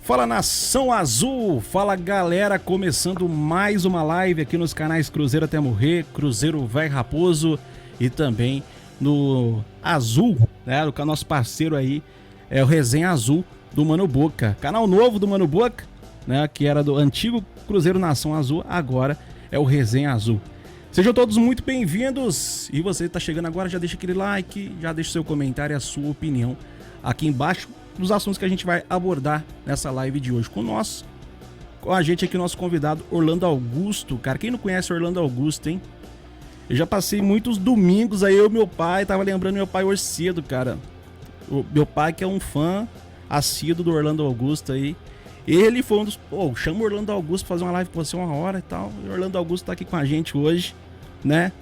Fala Nação Azul, fala galera, começando mais uma live aqui nos canais Cruzeiro Até Morrer, Cruzeiro Vai Raposo e também no Azul, né, o nosso parceiro aí é o Resenha Azul do Mano Boca, canal novo do Mano Boca, né, que era do antigo Cruzeiro Nação Azul, agora é o Resenha Azul. Sejam todos muito bem-vindos e você está chegando agora, já deixa aquele like, já deixa seu comentário e a sua opinião aqui embaixo dos assuntos que a gente vai abordar nessa live de hoje com a gente aqui, nosso convidado Orlando Augusto. Cara, quem não conhece Orlando Augusto, hein? Eu já passei muitos domingos aí, eu e meu pai, tava lembrando meu pai hoje cedo, cara. Meu pai que é um fã assíduo do Orlando Augusto aí. Ele foi um dos... chama o Orlando Augusto pra fazer uma live com você 1 hora e tal. E o Orlando Augusto tá aqui com a gente hoje, né?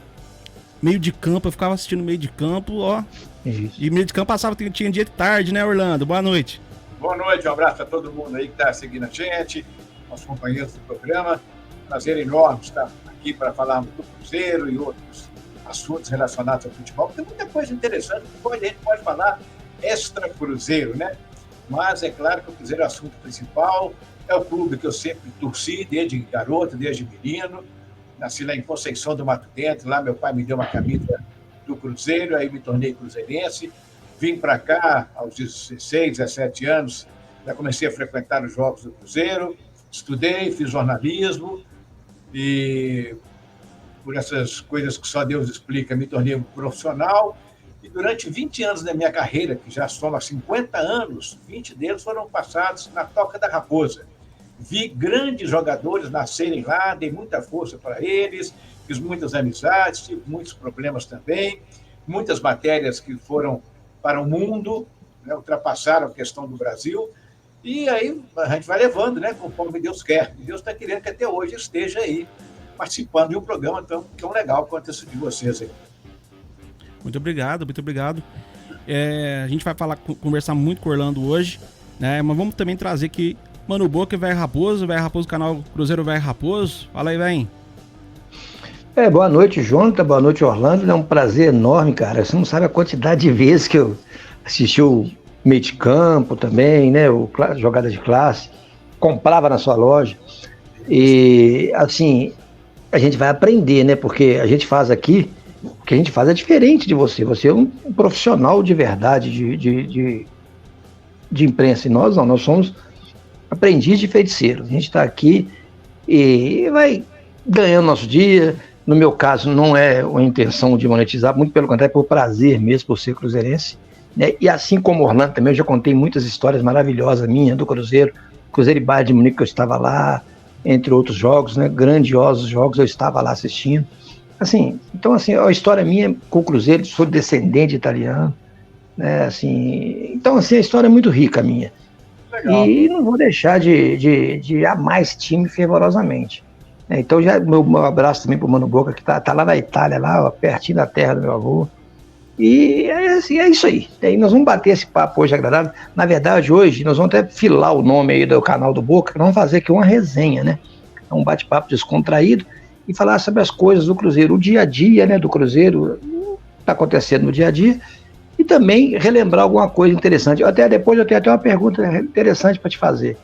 Meio de campo, eu ficava assistindo meio de campo, ó. Isso. E meio de campo passava, tinha dia de tarde, né, Orlando? Boa noite. Boa noite, um abraço a todo mundo aí que está seguindo a gente, nossos companheiros do programa. Prazer enorme estar aqui para falarmos do Cruzeiro e outros assuntos relacionados ao futebol. Tem muita coisa interessante que a gente pode falar extra Cruzeiro, né? Mas é claro que o Cruzeiro é o assunto principal, é o clube que eu sempre torci desde garoto, desde menino. Nasci lá em Conceição do Mato Dentro, lá meu pai me deu uma camisa do Cruzeiro, aí me tornei cruzeirense. Vim para cá aos 16, 17 anos, já comecei a frequentar os jogos do Cruzeiro, estudei, fiz jornalismo e, por essas coisas que só Deus explica, me tornei um profissional. E durante 20 anos da minha carreira, que já soma 50 anos, 20 deles foram passados na Toca da Raposa. Vi grandes jogadores nascerem lá, dei muita força para eles, fiz muitas amizades, tive muitos problemas também, muitas matérias que foram para o mundo, né, ultrapassaram a questão do Brasil, e aí a gente vai levando, né, conforme Deus quer. E Deus está querendo que até hoje esteja aí participando de um programa tão legal quanto esse de vocês aí. Muito obrigado, muito obrigado. A gente vai conversar muito com o Orlando hoje, né, mas vamos também trazer aqui Mano Boca e Vai Raposo, canal Cruzeiro Vai Raposo. Fala aí, vem. Boa noite, Jonathan, boa noite, Orlando. É um prazer enorme, cara. Você não sabe a quantidade de vezes que eu assisti o meio de campo também, né? Jogada de classe, comprava na sua loja. E, assim, a gente vai aprender, né? Porque a gente faz aqui, o que a gente faz é diferente de você. Você é um profissional de verdade de imprensa. E nós não, nós somos aprendiz de feiticeiro. A gente está aqui e vai ganhando nosso dia. No meu caso, não é a intenção de monetizar, muito pelo contrário, é por prazer mesmo, por ser cruzeirense. Né? E assim como o Orlando também, eu já contei muitas histórias maravilhosas minhas do Cruzeiro e Bayern de Munique, que eu estava lá, entre outros jogos, né? Grandiosos jogos, eu estava lá assistindo. Assim, então, assim, a história minha com o Cruzeiro, sou descendente italiano, né? Assim, então, assim, a história é muito rica a minha. Legal. E não vou deixar de amar esse time fervorosamente. Então, já meu abraço também pro Mano Boca, que tá lá na Itália, lá, ó, pertinho da terra do meu avô. E assim, é isso aí. Aí nós vamos bater esse papo hoje agradável. Na verdade, hoje, nós vamos até filar o nome aí do canal do Boca, nós vamos fazer aqui uma resenha, né? É um bate-papo descontraído e falar sobre as coisas do Cruzeiro, o dia a dia, né, do Cruzeiro, tá acontecendo no dia a dia, e também relembrar alguma coisa interessante. Depois eu tenho até uma pergunta interessante para te fazer.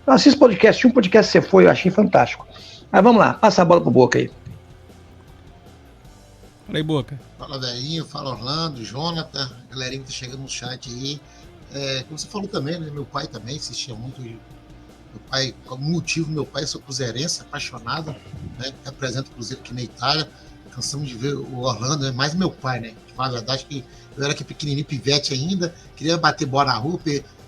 Eu assisto podcast, um podcast que você foi, eu achei fantástico. Mas vamos lá, passa a bola pro Boca aí. Fala aí, Boca. Fala, Dainho, fala Orlando, Jonathan, galerinha que tá chegando no chat aí. Como você falou também, né? Meu pai também assistia muito. Meu pai, como motivo, meu pai, sou cruzeirense, apaixonado, né? Representa o Cruzeiro aqui na Itália. Cansamos de ver o Orlando, né? Mais meu pai, né? De falar a verdade, que eu era aqui pequenininho, pivete ainda, queria bater bola na rua,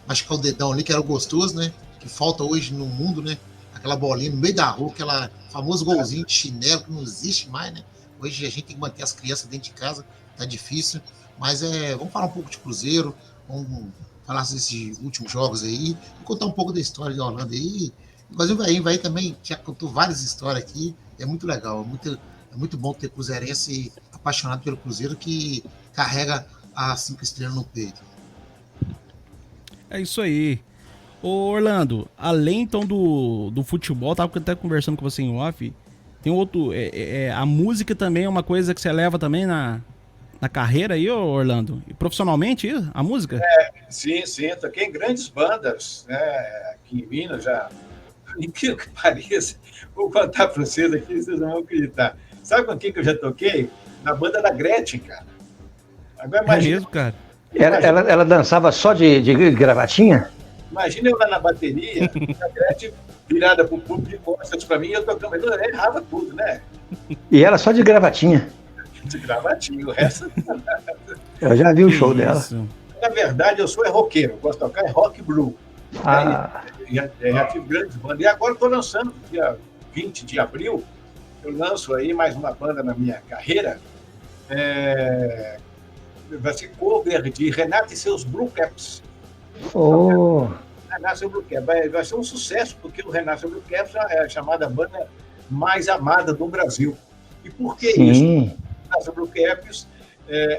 machucar o dedão ali, que era gostoso, né? Que falta hoje no mundo, né? Aquela bolinha no meio da rua, aquela famoso golzinho de chinelo que não existe mais, né? Hoje a gente tem que manter as crianças dentro de casa, tá difícil. Mas vamos falar um pouco de Cruzeiro, vamos falar desses últimos jogos aí, e contar um pouco da história de Orlando aí. Inclusive o Vai também já contou várias histórias aqui, é muito legal, é muito bom ter cruzeirense apaixonado pelo Cruzeiro que carrega as 5 estrelas no peito. É isso aí. Ô Orlando, além então do futebol, tava até conversando com você em off, tem outro, a música também é uma coisa que você leva também na carreira aí, ô Orlando? E profissionalmente a música? Sim, toquei em grandes bandas, né? Aqui em Minas, já. Incrível que pareça, vou contar para vocês aqui, vocês não vão acreditar. Sabe com quem que eu já toquei? Na banda da Gretchen, cara. Agora imagina, Mesmo, cara? Ela dançava só de gravatinha? imagina eu lá na bateria, a Gretchen virada para o público de costas para mim, e eu tocando, eu errava tudo, né? E ela só de gravatinha. De gravatinho, o resto. Eu já vi o show Que dela. isso. Na verdade, eu sou roqueiro, eu gosto de tocar rock blue. Ah, Já tive grandes bandas. E agora estou lançando, dia 20 de abril, eu lanço aí mais uma banda na minha carreira. Vai ser cover de Renato e seus Blue Caps. oh, Renato e seus Blue Caps. Vai ser um sucesso, porque o Renato e seus Blue Caps é a chamada banda mais amada do Brasil. E por que isso? sim. O Renato e seus Blue Caps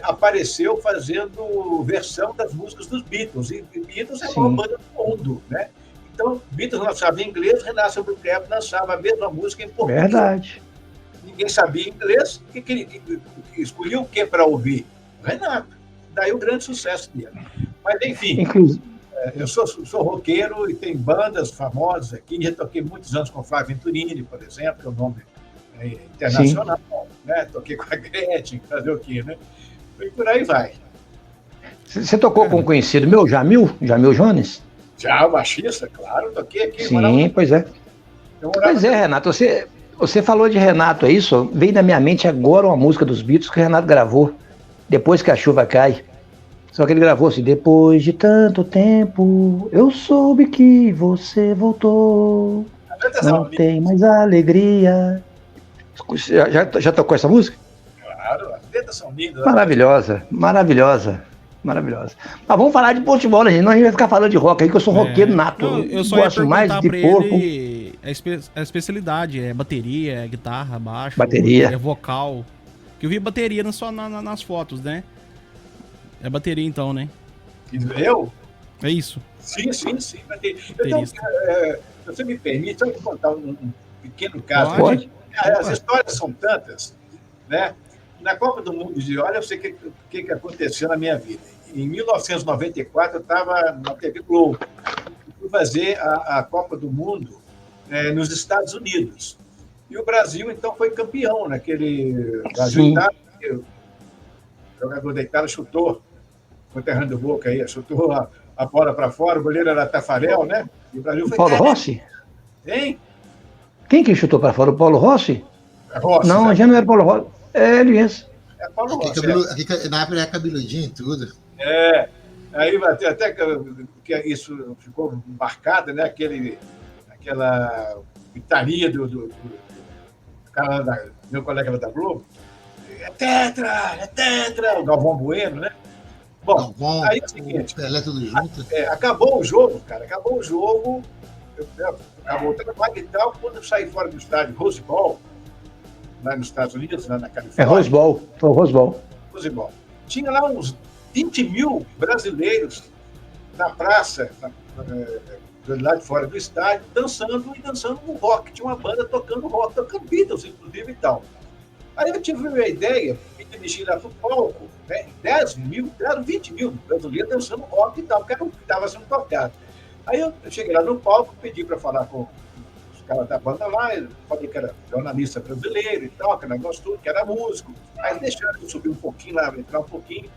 apareceu fazendo versão das músicas dos Beatles. E Beatles é a maior Sim. banda do mundo, né? Então, Beatles lançava em inglês, Renato e seus Blue Caps lançava a mesma música em português. Verdade. Ninguém sabia inglês, escolhia o que para ouvir? Renato. Daí o grande sucesso dele. Mas, enfim, Inclusive, eu sou roqueiro e tem bandas famosas aqui. Já toquei muitos anos com o Flávio Venturini, por exemplo, que é o nome internacional. Né? Toquei com a Gretchen, fazer o quê, né? E por aí vai. você tocou com o conhecido meu, Jamil Jones? Já o baixista, claro, toquei aqui. Sim, pois é. Pois é, Renato, você falou de Renato, é isso? Veio na minha mente agora uma música dos Beatles que o Renato gravou, Depois que a Chuva Cai. Só que ele gravou assim, depois de tanto tempo, eu soube que você voltou, não tem mais alegria. Já tocou essa música? Claro, as letras são lindas. Maravilhosa. Mas vamos falar de futebol, gente. Não, a gente vai ficar falando de rock aí, que eu sou roqueiro nato. Não, eu só gosto ia mais perguntar de pra porco. ele a especialidade, é bateria, é guitarra, baixo, Bateria. é vocal. Que eu vi bateria só nas fotos, né? É bateria então, né? Eu? É isso. Sim. Então, se você me permite, eu vou contar um pequeno caso. Pode. As histórias são tantas, né? Na Copa do Mundo de olha, eu sei o que aconteceu na minha vida. Em 1994, eu estava na TV Globo. Fui fazer a Copa do Mundo nos Estados Unidos. E o Brasil, então, foi campeão naquele Brasil-Itália. O jogador da Itália chutou, conterrando do Boca aí, chutou a bola para fora, o goleiro era Tafarel, né? E o Brasil foi Paulo Rossi? Hein? Quem que chutou para fora? O Paulo Rossi? Rossi, não, né? já não era Paulo Rossi. É ele mesmo. É Paulo Rossi. Aqui, na época era cabeludinho e tudo. Aí até que isso ficou marcado, né? Aquela gritaria do cara meu colega da Globo. É tetra, o Galvão Bueno, né? Bom, Galvão, aí é o seguinte, Pelé tudo junto. acabou o jogo, cara, acabou o trabalho e tal, quando eu saí fora do estádio Rose Bowl, lá nos Estados Unidos, lá na Califórnia. É Rose Bowl, foi o Rose Bowl. Rose Bowl. Tinha lá uns 20 mil brasileiros na praça, lá de fora do estádio, dançando um rock. Tinha uma banda tocando rock, tocando Beatles, inclusive, e tal. Aí eu tive uma ideia, me dirigi lá para o palco, né? 20 mil brasileiros dançando rock e tal, que era o que estava sendo tocado. Aí eu cheguei lá no palco, pedi para falar com os caras da banda lá, eu falei que era jornalista brasileiro e tal, que era negócio tudo, que era músico. Aí deixaram eu subir um pouquinho lá, entrar um pouquinho.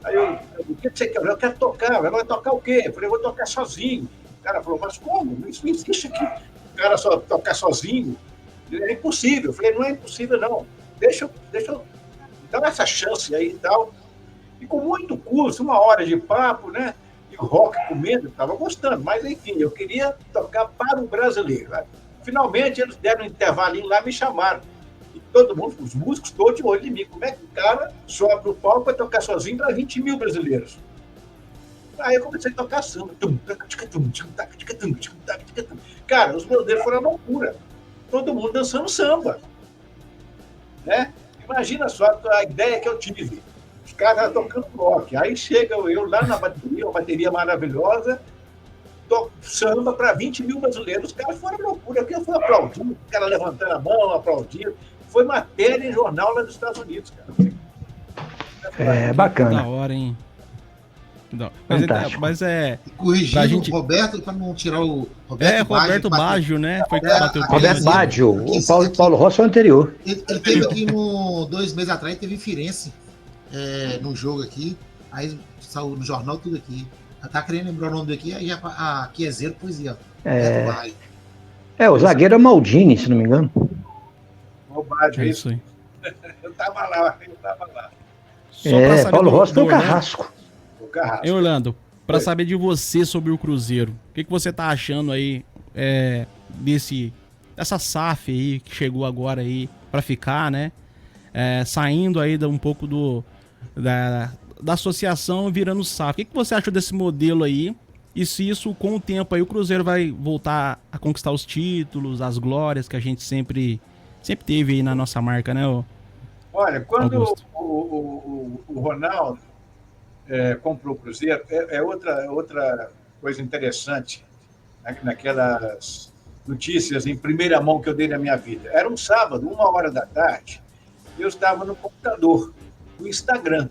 Aí o que você quer? Eu quero tocar. Vai tocar o quê? Eu falei, eu vou tocar sozinho. O cara falou, mas como? Isso não existe aqui. O cara só tocar sozinho. É impossível. Eu falei, não é impossível, não. Deixa eu dar essa chance aí e tal. E com muito curso, 1 hora de papo, né? E o rock comendo, eu estava gostando. Mas, enfim, eu queria tocar para o brasileiro. Né? Finalmente, eles deram um intervalinho lá e me chamaram. E todo mundo, os músicos, todos de olho de mim. Como é que o cara sobe no palco para tocar sozinho para 20 mil brasileiros? Aí eu comecei a tocar samba. Cara, os brasileiros foram a loucura. Todo mundo dançando samba. Né? Imagina só a ideia que eu tive. Os caras tocando rock. Aí chega eu lá na bateria, uma bateria maravilhosa, toco samba para 20 mil brasileiros. Os caras foram a loucura. Eu fui aplaudindo, o cara levantando a mão, aplaudindo. Foi matéria em jornal lá dos Estados Unidos, cara. É bacana. Da hora, hein? Fantástico. Mas é. Corrigindo gente... o Roberto, para não tirar o Roberto Roberto Baggio, né? Foi que bateu o Roberto Baggio, o Paulo Rossi foi o anterior. Ele teve aqui 2 meses atrás, teve em Firenze, no jogo aqui. Aí saiu no jornal tudo aqui. Tá querendo lembrar o nome daqui, aí aqui é zero poesia. O zagueiro é Maldini, se não me engano. O Baggio, é isso aí. Eu tava lá. Paulo Rossi foi o Carrasco. Hein, Orlando, para saber de você sobre o Cruzeiro, o que você tá achando aí dessa SAF aí que chegou agora aí para ficar, né? Saindo aí um pouco da associação virando SAF. O que você achou desse modelo aí? E se isso, com o tempo aí, o Cruzeiro vai voltar a conquistar os títulos, as glórias que a gente sempre teve aí na nossa marca, né? Olha, quando Augusto. o Ronaldo comprou o Cruzeiro, outra coisa interessante, naquelas notícias em primeira mão que eu dei na minha vida. Era um sábado, 13h, eu estava no computador, no Instagram.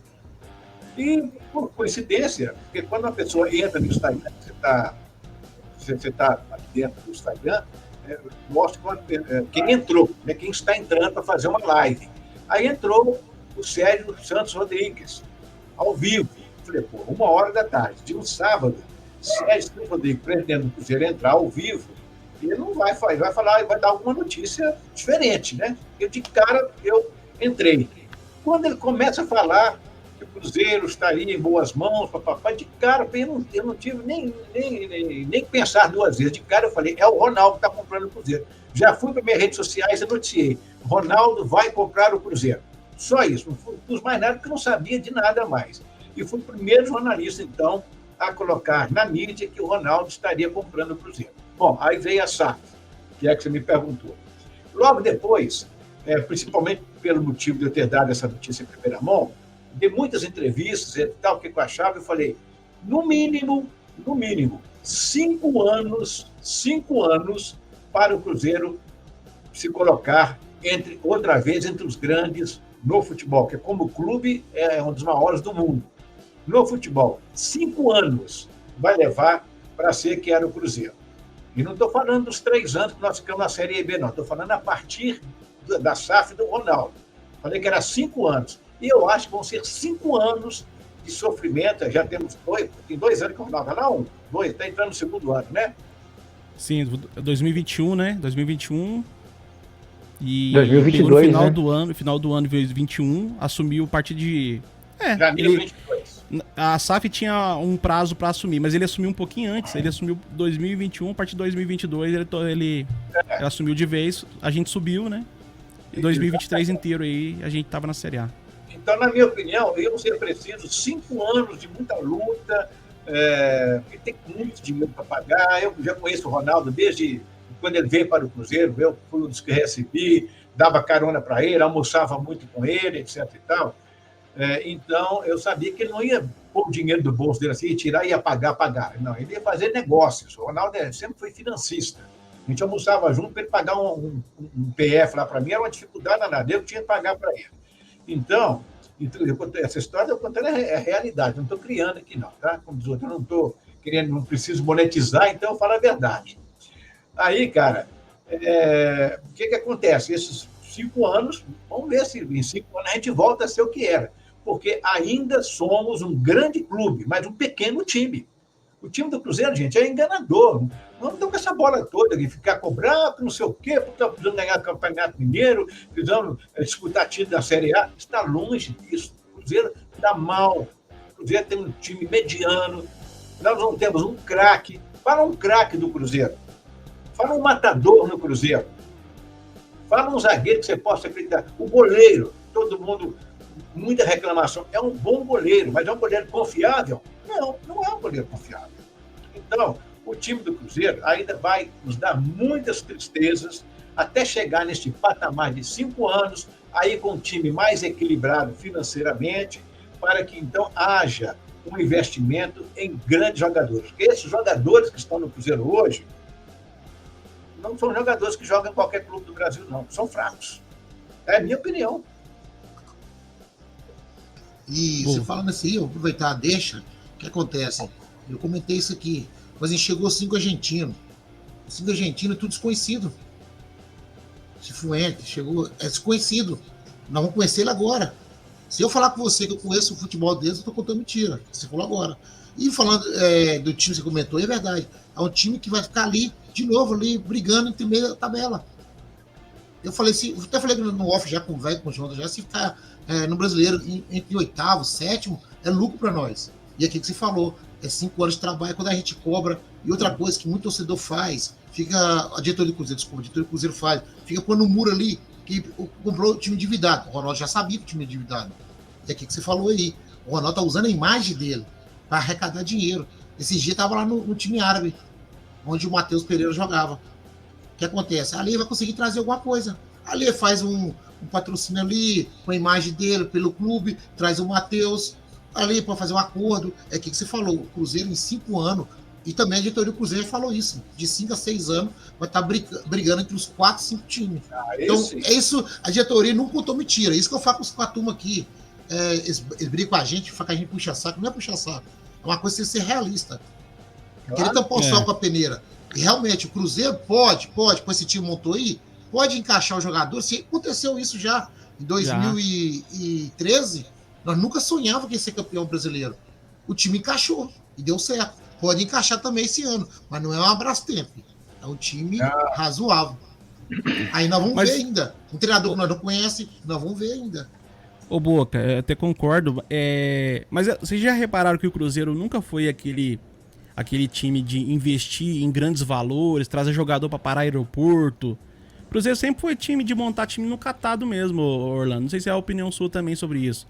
E, por coincidência, porque quando uma pessoa entra no Instagram, você está aqui dentro do Instagram, mostra quem entrou, né, quem está entrando para fazer uma live. Aí entrou o Sérgio Santos Rodrigues, ao vivo. Falei, 13h, de um sábado, Sérgio Santos Rodrigues, presidente do Cruzeiro, entrar ao vivo, ele não vai falar, vai dar alguma notícia diferente, né? De cara, eu entrei. Quando ele começa a falar que o Cruzeiro estaria em boas mãos, papapá, de cara, eu não tive nem pensar 2 vezes. De cara, eu falei, é o Ronaldo que está comprando o Cruzeiro. Já fui para minhas redes sociais e noticiei, Ronaldo vai comprar o Cruzeiro. Só isso, não pus mais nada, porque eu não sabia de nada mais. E fui o primeiro jornalista, então, a colocar na mídia que o Ronaldo estaria comprando o Cruzeiro. Bom, aí veio a SAF, que é que você me perguntou. Logo depois, principalmente pelo motivo de eu ter dado essa notícia em primeira mão, dei muitas entrevistas e tal, o que eu achava, eu falei, no mínimo, 5 anos para o Cruzeiro se colocar outra vez entre os grandes no futebol, que como clube é um dos maiores do mundo. No futebol, 5 anos vai levar para ser que era o Cruzeiro. E não estou falando dos 3 anos que nós ficamos na Série B, não. Estou falando a partir da SAF do Ronaldo. Falei que era 5 anos. E eu acho que vão ser 5 anos de sofrimento. Já temos 2, tem 2 anos que o Ronaldo está lá, 2, está entrando no 2º ano, né? Sim, 2021, né? 2021. E 2022, no final, né? final do ano de 2021, assumiu a partir de... Janeiro de 2022. A SAF tinha um prazo para assumir, mas ele assumiu um pouquinho antes. Ele assumiu 2021, a partir de 2022 ele assumiu de vez. A gente subiu, né? E 2023 inteiro aí a gente tava na Série A. Então, na minha opinião, iam ser precisos 5 anos de muita luta, porque tem muito dinheiro para pagar. Eu já conheço o Ronaldo desde quando ele veio para o Cruzeiro, eu fui um dos que recebi, dava carona para ele, almoçava muito com ele, etc. e tal. Então, eu sabia que ele não ia pôr o dinheiro do bolso dele assim, e tirar e ia pagar. Não, ele ia fazer negócios. O Ronaldo sempre foi financista. A gente almoçava junto para ele pagar um PF lá para mim, era uma dificuldade danada, eu tinha que pagar para ele. Então, essa história eu contando é realidade, não estou criando aqui não, tá? Como diz outro, eu não estou querendo, não preciso monetizar, então eu falo a verdade. Aí, cara, o que acontece? Esses 5 anos, vamos ver se em 5 anos a gente volta a ser o que era. Porque ainda somos um grande clube, mas um pequeno time. O time do Cruzeiro, gente, é enganador. Não estamos com essa bola toda de ficar cobrando, não sei o quê, porque estamos precisando ganhar o Campeonato Mineiro, precisamos disputar título da Série A. Está longe disso. O Cruzeiro está mal. O Cruzeiro tem um time mediano. Nós não temos um craque. Fala um craque do Cruzeiro. Fala um matador no Cruzeiro. Fala um zagueiro que você possa acreditar. O goleiro, todo mundo, muita reclamação. É um bom goleiro, mas é um goleiro confiável? Não, não é um goleiro confiável. Então, o time do Cruzeiro ainda vai nos dar muitas tristezas até chegar neste patamar de 5 anos, aí com um time mais equilibrado financeiramente, para que então haja um investimento em grandes jogadores. Porque esses jogadores que estão no Cruzeiro hoje não são jogadores que jogam em qualquer clube do Brasil, não. São fracos. É a minha opinião. E você falando assim, eu vou aproveitar, deixa, o que acontece? Eu comentei isso aqui, mas a gente chegou 5 argentinos. 5 argentinos, tudo desconhecido. Cifuentes, chegou, é desconhecido. Nós vamos conhecer ele agora. Se eu falar com você que eu conheço o futebol deles, eu tô contando mentira. Você falou agora. E falando do time que você comentou, é verdade. É um time que vai ficar ali, de novo, ali, brigando entre meio da tabela. Eu falei assim, eu até falei no off já com o velho, com o João, já se ficar no brasileiro entre 8º, 7º, é lucro para nós. E aqui que você falou, é 5 anos de trabalho, quando a gente cobra. E outra coisa que muito torcedor faz, fica, a diretoria do Cruzeiro, desculpa, a diretoria do Cruzeiro faz, fica pondo um muro ali, que comprou o time endividado. O Ronaldo já sabia que o time é endividado. E aqui que você falou aí, o Ronaldo tá usando a imagem dele para arrecadar dinheiro. Esse dia tava lá no time árabe, onde o Matheus Pereira jogava. O que acontece? Ali vai conseguir trazer alguma coisa. Ali faz um patrocínio ali, com a imagem dele, pelo clube, traz o Matheus, ali para fazer um acordo. É aqui que você falou, o Cruzeiro em 5 anos, e também a diretoria do Cruzeiro falou isso, de 5 a 6 anos, vai estar brigando entre os 4, 5 times. Então, é isso, a diretoria não contou mentira, é isso que eu falo com a turma aqui. Eles brigam com a gente, falam que a gente puxa saco, não é puxar saco, é uma coisa de ser realista. Querer tampar o sol com a peneira. E realmente, o Cruzeiro pode, com esse time montou aí, pode encaixar o jogador. Se aconteceu isso já em 2013, nós nunca sonhávamos que ia ser campeão brasileiro. O time encaixou e deu certo. Pode encaixar também esse ano, mas não é um Brastemp. É um time razoável. Aí nós vamos ver ainda. Um treinador que nós não conhecemos, nós vamos ver ainda. Ô Boca, eu até concordo. Mas vocês já repararam que o Cruzeiro nunca foi aquele time de investir em grandes valores, trazer jogador para parar aeroporto? O Cruzeiro sempre foi time de montar time no catado mesmo, Orlando. Não sei se é a opinião sua também sobre isso.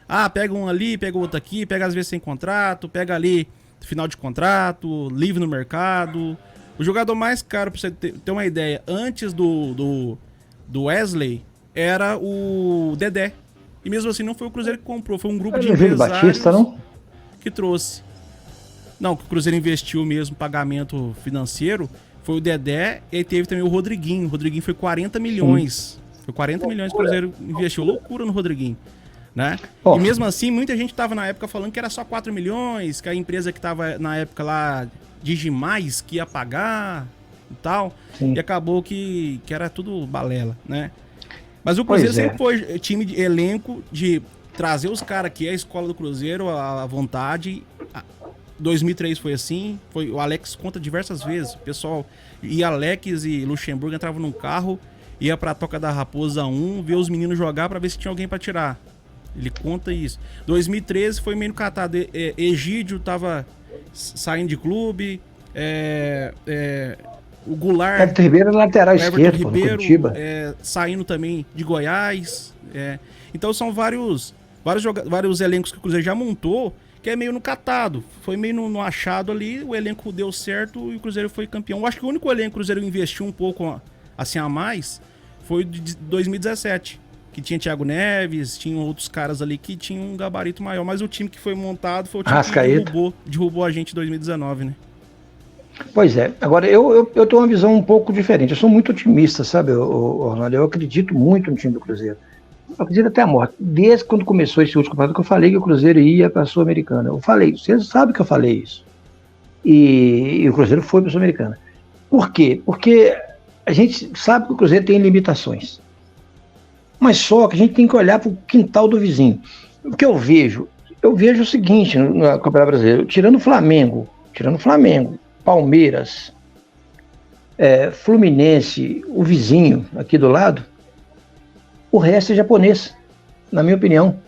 Ah, pega um ali, pega outro aqui, pega às vezes sem contrato, pega ali final de contrato, livre no mercado. O jogador mais caro, pra você ter uma ideia, antes do Wesley, era o Dedé. E mesmo assim não foi o Cruzeiro que comprou, foi um grupo de empresários Batista, não? Que trouxe. Não, que o Cruzeiro investiu mesmo, pagamento financeiro, foi o Dedé, e aí teve também o Rodriguinho. O Rodriguinho foi 40 milhões. Foi 40 milhões que o Cruzeiro investiu. Loucura no Rodriguinho, né? E mesmo assim, muita gente tava na época falando que era só 4 milhões, que a empresa que tava na época lá, Digimais, que ia pagar e tal. Sim. E acabou que era tudo balela, né? Mas o Cruzeiro sempre foi time de elenco de trazer os caras que é a escola do Cruzeiro à vontade. 2003 foi assim, o Alex conta diversas vezes. O pessoal, e Alex e Luxemburgo entravam num carro, ia pra Toca da Raposa 1, ver os meninos jogar pra ver se tinha alguém pra tirar. Ele conta isso. 2013 foi meio catado. Egídio tava saindo de clube. O Goulart. Everton Ribeiro é lateral esquerdo, Curitiba. Saindo também de Goiás. Então são vários elencos que o Cruzeiro já montou, que é meio no catado. Foi meio no achado ali, o elenco deu certo e o Cruzeiro foi campeão. Eu acho que o único elenco que o Cruzeiro investiu um pouco assim a mais foi de 2017. Que tinha Thiago Neves, tinha outros caras ali que tinham um gabarito maior. Mas o time que foi montado foi o time que derrubou a gente em 2019, né? Pois é. Agora, eu tenho uma visão um pouco diferente. Eu sou muito otimista, sabe, Orlando? Eu acredito muito no time do Cruzeiro. Eu acredito até a morte. Desde quando começou esse último campeonato que eu falei que o Cruzeiro ia para a Sul-Americana. Eu falei, vocês sabem que eu falei isso. E o Cruzeiro foi para a Sul-Americana. Por quê? Porque a gente sabe que o Cruzeiro tem limitações. Mas só que a gente tem que olhar para o quintal do vizinho. O que eu vejo o seguinte no Campeonato Brasileiro, tirando o Flamengo, Palmeiras, Fluminense, o vizinho aqui do lado, o resto é japonês, na minha opinião.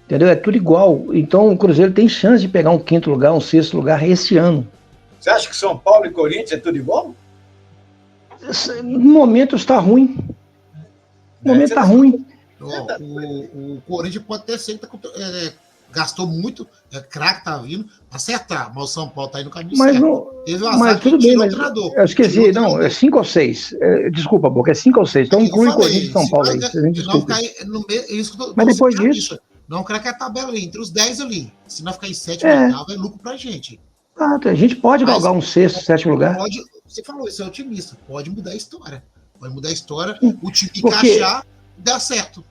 Entendeu? É tudo igual. Então o Cruzeiro tem chance de pegar um 5º lugar, um 6º lugar esse ano. Você acha que São Paulo e Corinthians é tudo igual? No momento está ruim. O momento está ruim. O Corinthians pode ter sido, gastou muito, craque tá vindo, acertar, mas o São Paulo tá aí no caminho certo. Mas tudo bem, mas eu esqueci, não, é 5 ou 6. Desculpa, Boca, é 5 ou 6. Então inclui Corinthians e São Paulo aí. Mas depois disso... Não, craque é a tabela ali, entre os 10 ali. Se não ficar em 7º ou 8º, é lucro pra gente. A gente pode galgar um 6º, 7º lugar. Você falou, isso é otimista, pode mudar a história. Pode mudar a história, o time encaixar, dá certo.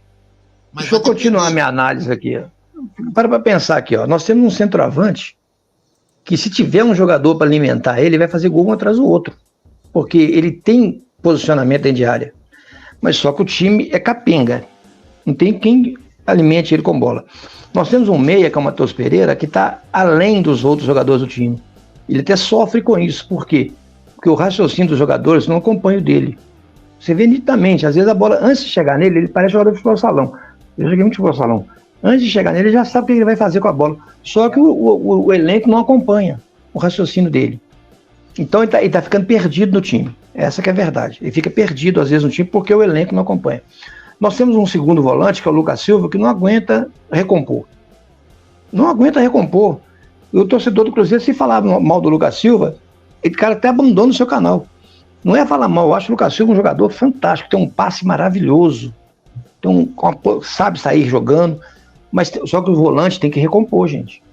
Mas deixa eu continuar minha análise aqui. para pensar aqui, ó. Nós temos um centroavante que, se tiver um jogador para alimentar ele vai fazer gol um atrás do outro. Porque ele tem posicionamento dentro de área. Mas só que o time é capenga. Não tem quem alimente ele com bola. Nós temos um meia, que é o Matheus Pereira, que está além dos outros jogadores do time. Ele até sofre com isso. Por quê? Porque o raciocínio dos jogadores não acompanha o dele. Você vê nitidamente, às vezes a bola, antes de chegar nele, ele parece jogador de futebol salão. Eu joguei muito futebol salão. Antes de chegar nele, ele já sabe o que ele vai fazer com a bola. Só que o elenco não acompanha o raciocínio dele. Então ele tá ficando perdido no time. Essa que é a verdade. Ele fica perdido, às vezes, no time, porque o elenco não acompanha. Nós temos um segundo volante, que é o Lucas Silva, que não aguenta recompor. Não aguenta recompor. E o torcedor do Cruzeiro, se falar mal do Lucas Silva, esse cara até abandona o seu canal. Não é falar mal, eu acho o Lucas Silva um jogador fantástico, tem um passe maravilhoso, sabe sair jogando, mas só que o volante tem que recompor, gente.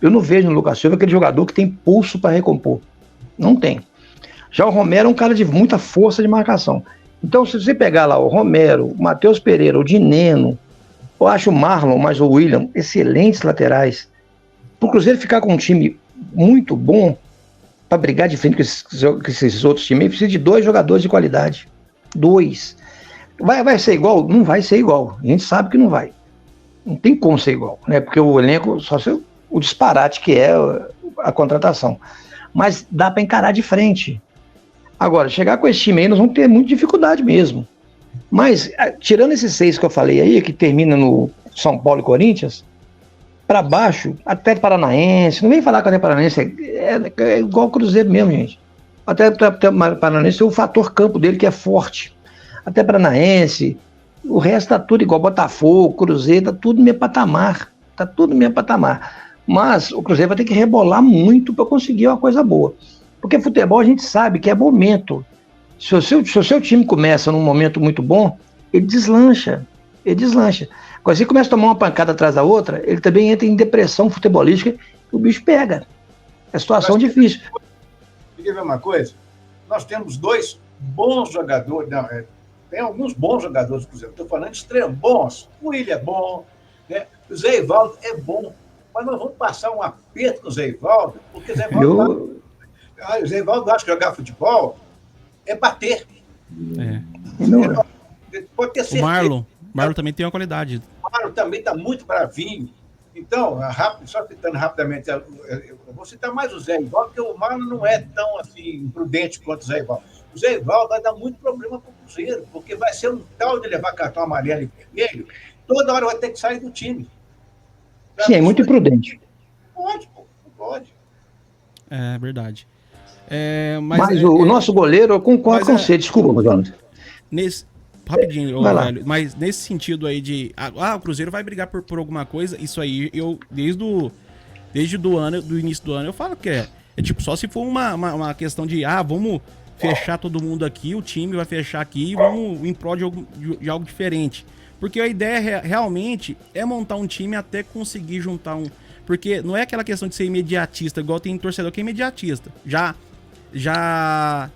Eu não vejo no Lucas Silva aquele jogador que tem pulso para recompor. Não tem. Já o Romero é um cara de muita força de marcação. Então, se você pegar lá o Romero, o Matheus Pereira, o Dineno, eu acho o Marlon, mais o William, excelentes laterais. Para o Cruzeiro ficar com um time muito bom, para brigar de frente com esses outros times, precisa de 2 jogadores de qualidade. 2. Vai ser igual? Não vai ser igual. A gente sabe que não vai. Não tem como ser igual, né? Porque o elenco, só o disparate que é a contratação. Mas dá para encarar de frente. Agora, chegar com esse time aí, nós vamos ter muita dificuldade mesmo. Mas, tirando esses 6 que eu falei aí, que termina no São Paulo e Corinthians, para baixo, até Paranaense, não vem falar que até Paranaense é igual o Cruzeiro mesmo, gente. Até Paranaense tem o fator campo dele que é forte. Até Paranaense, o resto tá tudo igual, Botafogo, Cruzeiro, tá tudo no mesmo patamar. Tá tudo no mesmo patamar. Mas o Cruzeiro vai ter que rebolar muito para conseguir uma coisa boa. Porque futebol a gente sabe que é momento. Se o seu time começa num momento muito bom, ele deslancha. Quando você começa a tomar uma pancada atrás da outra, ele também entra em depressão futebolística e o bicho pega. É situação difícil. Queria ver uma coisa? Nós temos 2 bons jogadores, tem alguns bons jogadores do Cruzeiro, estou falando de extremos bons. O William é bom, né? O Zé Ivaldo é bom, mas nós vamos passar um aperto com o Zé Ivaldo, porque o Zé Ivaldo acha que jogar futebol é bater. Pode ter certeza. O Marlon também tem uma qualidade. O Marlon também está muito bravinho. Então, só citando rapidamente, eu vou citar mais o Zé Ivaldo, porque o Marlon não é tão assim, imprudente quanto o Zé Ivaldo. O Zé Ivaldo vai dar muito problema para o Cruzeiro, porque vai ser um tal de levar cartão amarelo e vermelho, toda hora vai ter que sair do time. Sim, é muito imprudente. Pode, não pode. É verdade. Mas o nosso goleiro, eu concordo com você, desculpa, Jonathan. Rapidinho, velho, mas nesse sentido aí de... o Cruzeiro vai brigar por alguma coisa, isso aí, eu desde do início do ano, eu falo que é tipo, só se for uma questão de, vamos fechar todo mundo aqui, o time vai fechar aqui e vamos em prol de algo diferente. Porque a ideia realmente é montar um time até conseguir juntar um... Porque não é aquela questão de ser imediatista, igual tem torcedor que é imediatista. Já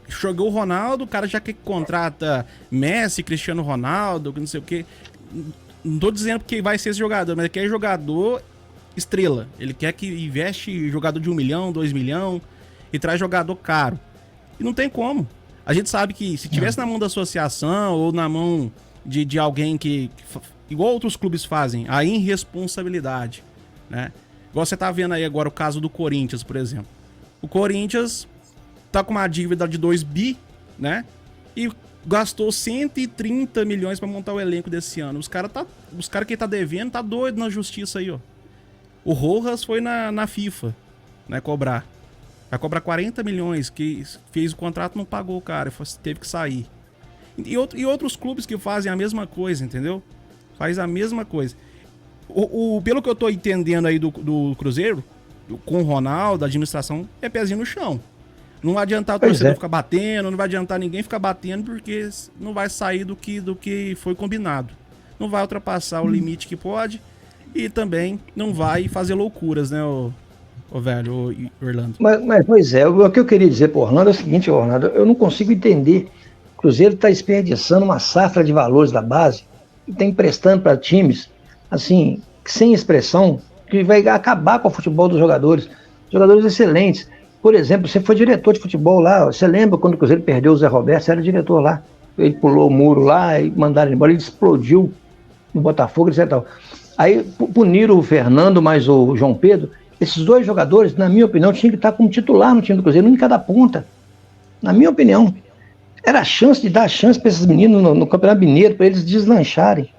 jogou o Ronaldo, o cara já quer que contrata Messi, Cristiano Ronaldo, não sei o quê. Não tô dizendo que vai ser esse jogador, mas ele quer jogador estrela. Ele quer que investe jogador de 1 milhão, 2 milhões e traz jogador caro. E não tem como. A gente sabe que se tivesse na mão da associação ou na mão de alguém que igual outros clubes fazem, a irresponsabilidade, né? Igual você tá vendo aí agora o caso do Corinthians, por exemplo. O Corinthians tá com uma dívida de 2 bi, né? E gastou 130 milhões para montar o elenco desse ano. Os caras que tá devendo tá doido na justiça aí, ó. O Rojas foi na FIFA, né, cobrar. Vai cobrar 40 milhões, que fez o contrato, não pagou o cara, teve que sair. E outros clubes que fazem a mesma coisa, entendeu? Faz a mesma coisa. Pelo que eu tô entendendo aí do Cruzeiro, com o Ronaldo, a administração, é pezinho no chão. Não vai adiantar o torcedor ficar batendo, não vai adiantar ninguém ficar batendo, porque não vai sair do que foi combinado. Não vai ultrapassar o limite que pode e também não vai fazer loucuras, né, o Orlando? Mas, pois é, o que eu queria dizer pro Orlando é o seguinte, Orlando, eu não consigo entender. O Cruzeiro está desperdiçando uma safra de valores da base e está emprestando para times, assim, sem expressão, que vai acabar com o futebol dos jogadores. Jogadores excelentes. Por exemplo, você foi diretor de futebol lá, você lembra quando o Cruzeiro perdeu o Zé Roberto? Você era diretor lá. Ele pulou o muro lá e mandaram ele embora, ele explodiu no Botafogo, etc. Tal. Aí puniram o Fernando, mais o João Pedro. Esses dois jogadores, na minha opinião, tinham que estar como titular no time do Cruzeiro, um em cada ponta. Na minha opinião. Era a chance de dar a chance para esses meninos no Campeonato Mineiro, para eles deslancharem.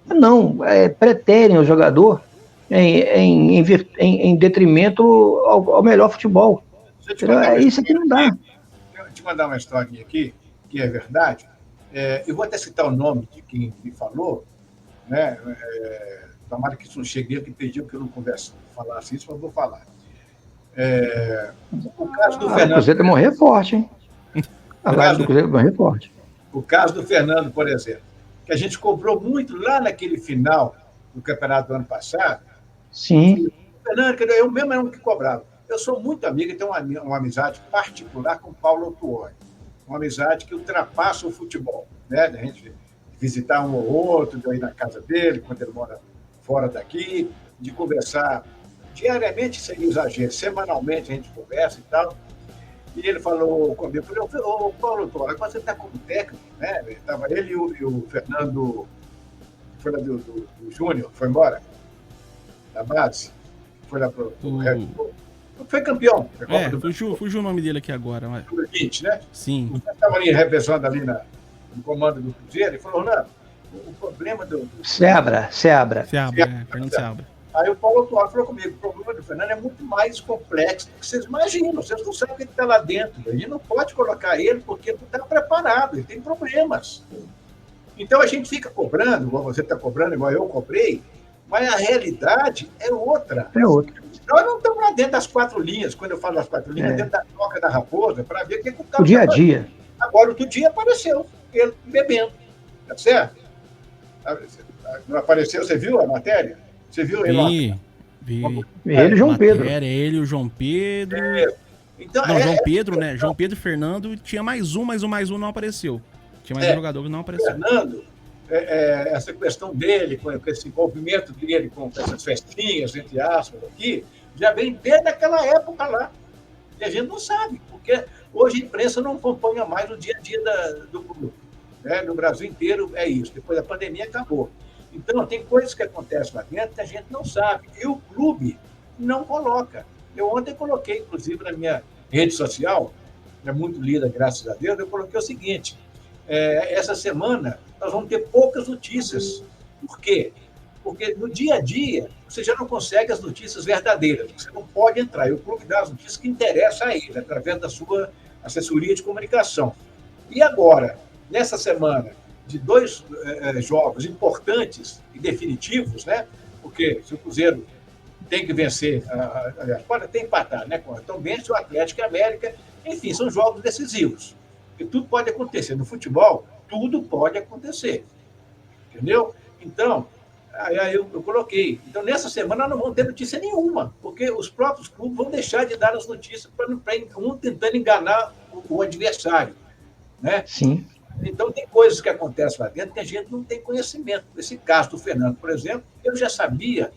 Não, preterem o jogador em detrimento ao melhor futebol. Isso aqui não dá. Deixa eu te mandar uma historinha aqui, que é verdade. Eu vou até citar o nome de quem me falou, né? Tomara que isso não chegue aqui, pediu que eu não falasse isso, mas vou falar. O caso do Fernando. O Cruzeiro vai morrer forte, hein? A live do Cruzeiro vai morrer forte. O caso do Fernando, por exemplo, que a gente cobrou muito lá naquele final do campeonato do ano passado. Sim. O Fernando, eu mesmo era um que cobrava. Eu sou muito amigo e tenho uma amizade particular com o Paulo Autuori. Uma amizade que ultrapassa o futebol, né? A gente visitar um ou outro, de eu ir na casa dele, quando ele mora fora daqui, de conversar diariamente, sem exagero, semanalmente a gente conversa e tal. E ele falou comigo, ô Paulo Autuori, agora você está como técnico, né? Estava ele e o Fernando, foi lá do Júnior, foi embora da base, foi lá para o Red Bull. Foi campeão. Fugiu o nome dele aqui agora. Mas... 20, né? Sim. Você estava ali revezando ali no comando do Cruzeiro e falou, Ronaldo, o problema do... Seabra. Fernando Seabra. Aí o Paulo Autuori falou comigo, o problema do Fernando é muito mais complexo do que vocês imaginam. Vocês não sabem o que está lá dentro. A gente não pode colocar ele porque ele não está preparado, ele tem problemas. Então a gente fica cobrando, igual você está cobrando, igual eu cobrei, mas a realidade é outra. É outra. Nós não estamos lá dentro das 4 linhas, quando eu falo das 4 linhas, dentro da toca da raposa, para ver o que o cara... O dia a dia. Agora, outro dia apareceu, ele bebendo, tá certo? Não apareceu, você viu a matéria? Você viu ele? Vi. Ele e o João Pedro. Era ele e o João Pedro. Então, João Pedro, né? João Pedro e Fernando, tinha mais um não apareceu. Tinha mais um jogador que não apareceu. Fernando, essa questão dele, com esse envolvimento dele com essas festinhas, entre aspas, aqui, já vem desde aquela época lá. E a gente não sabe, porque hoje a imprensa não acompanha mais o dia a dia do clube. Né? No Brasil inteiro é isso. Depois da pandemia acabou. Então, tem coisas que acontecem lá dentro que a gente não sabe. E o clube não coloca. Eu ontem coloquei, inclusive, na minha rede social, é muito lida, graças a Deus, eu coloquei o seguinte: essa semana nós vamos ter poucas notícias. Por quê? Porque no dia a dia você já não consegue as notícias verdadeiras. Você não pode entrar. E o clube dá as notícias que interessam a ele, através da sua assessoria de comunicação. E agora, nessa semana, de 2 jogos importantes e definitivos, né? Porque se o Cruzeiro tem que vencer, pode até empatar, né? Então vence o Atlético e a América. Enfim, são jogos decisivos. E tudo pode acontecer. No futebol, tudo pode acontecer. Entendeu? Então, aí eu coloquei. Então, nessa semana, nós não vamos ter notícia nenhuma, porque os próprios clubes vão deixar de dar as notícias para um tentando enganar o adversário. Né? Sim. Então, tem coisas que acontecem lá dentro que a gente não tem conhecimento. Esse caso do Fernando, por exemplo, eu já sabia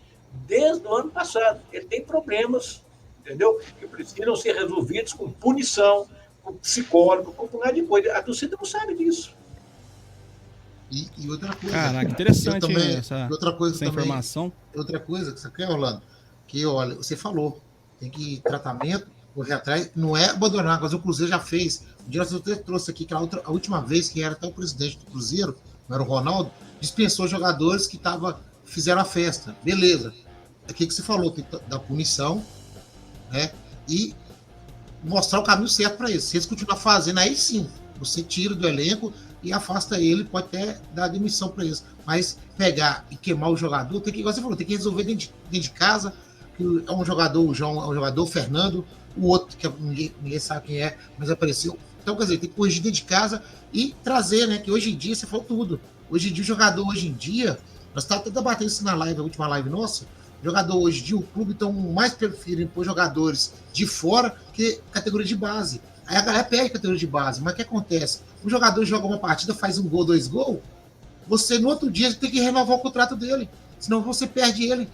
desde o ano passado. Ele tem problemas, entendeu? Que precisam ser resolvidos com punição, com psicólogo, com um punhado de coisa. A torcida não sabe disso. E outra coisa. Caraca, interessante também, essa também, informação. Outra coisa que você quer, Orlando, que olha, você falou, tem que tratamento, correr atrás, não é abandonar, mas o Cruzeiro já fez. O diretor trouxe aqui que a última vez que era até o presidente do Cruzeiro, não era o Ronaldo, dispensou jogadores que fizeram a festa. Beleza. Aqui que você falou, tem que dar punição, né? E mostrar o caminho certo para isso. Se eles continuarem fazendo, aí sim, você tira do elenco e afasta ele, pode até dar demissão para eles. Mas pegar e queimar o jogador, tem que, igual você falou, tem que resolver dentro de casa, que é um jogador, o João é um jogador, o Fernando, o outro, que ninguém sabe quem é, mas apareceu. Então, quer dizer, tem que corrigir dentro de casa e trazer, né? Que hoje em dia você falou tudo. Hoje em dia, o jogador, nós estávamos até debatendo isso na live, a última live nossa. O jogador hoje em dia, o clube estão mais preferindo pôr jogadores de fora que categoria de base. Aí a galera perde categoria de base. Mas o que acontece? O jogador joga uma partida, faz 1 gol, 2 gols, você no outro dia tem que renovar o contrato dele. Senão você perde ele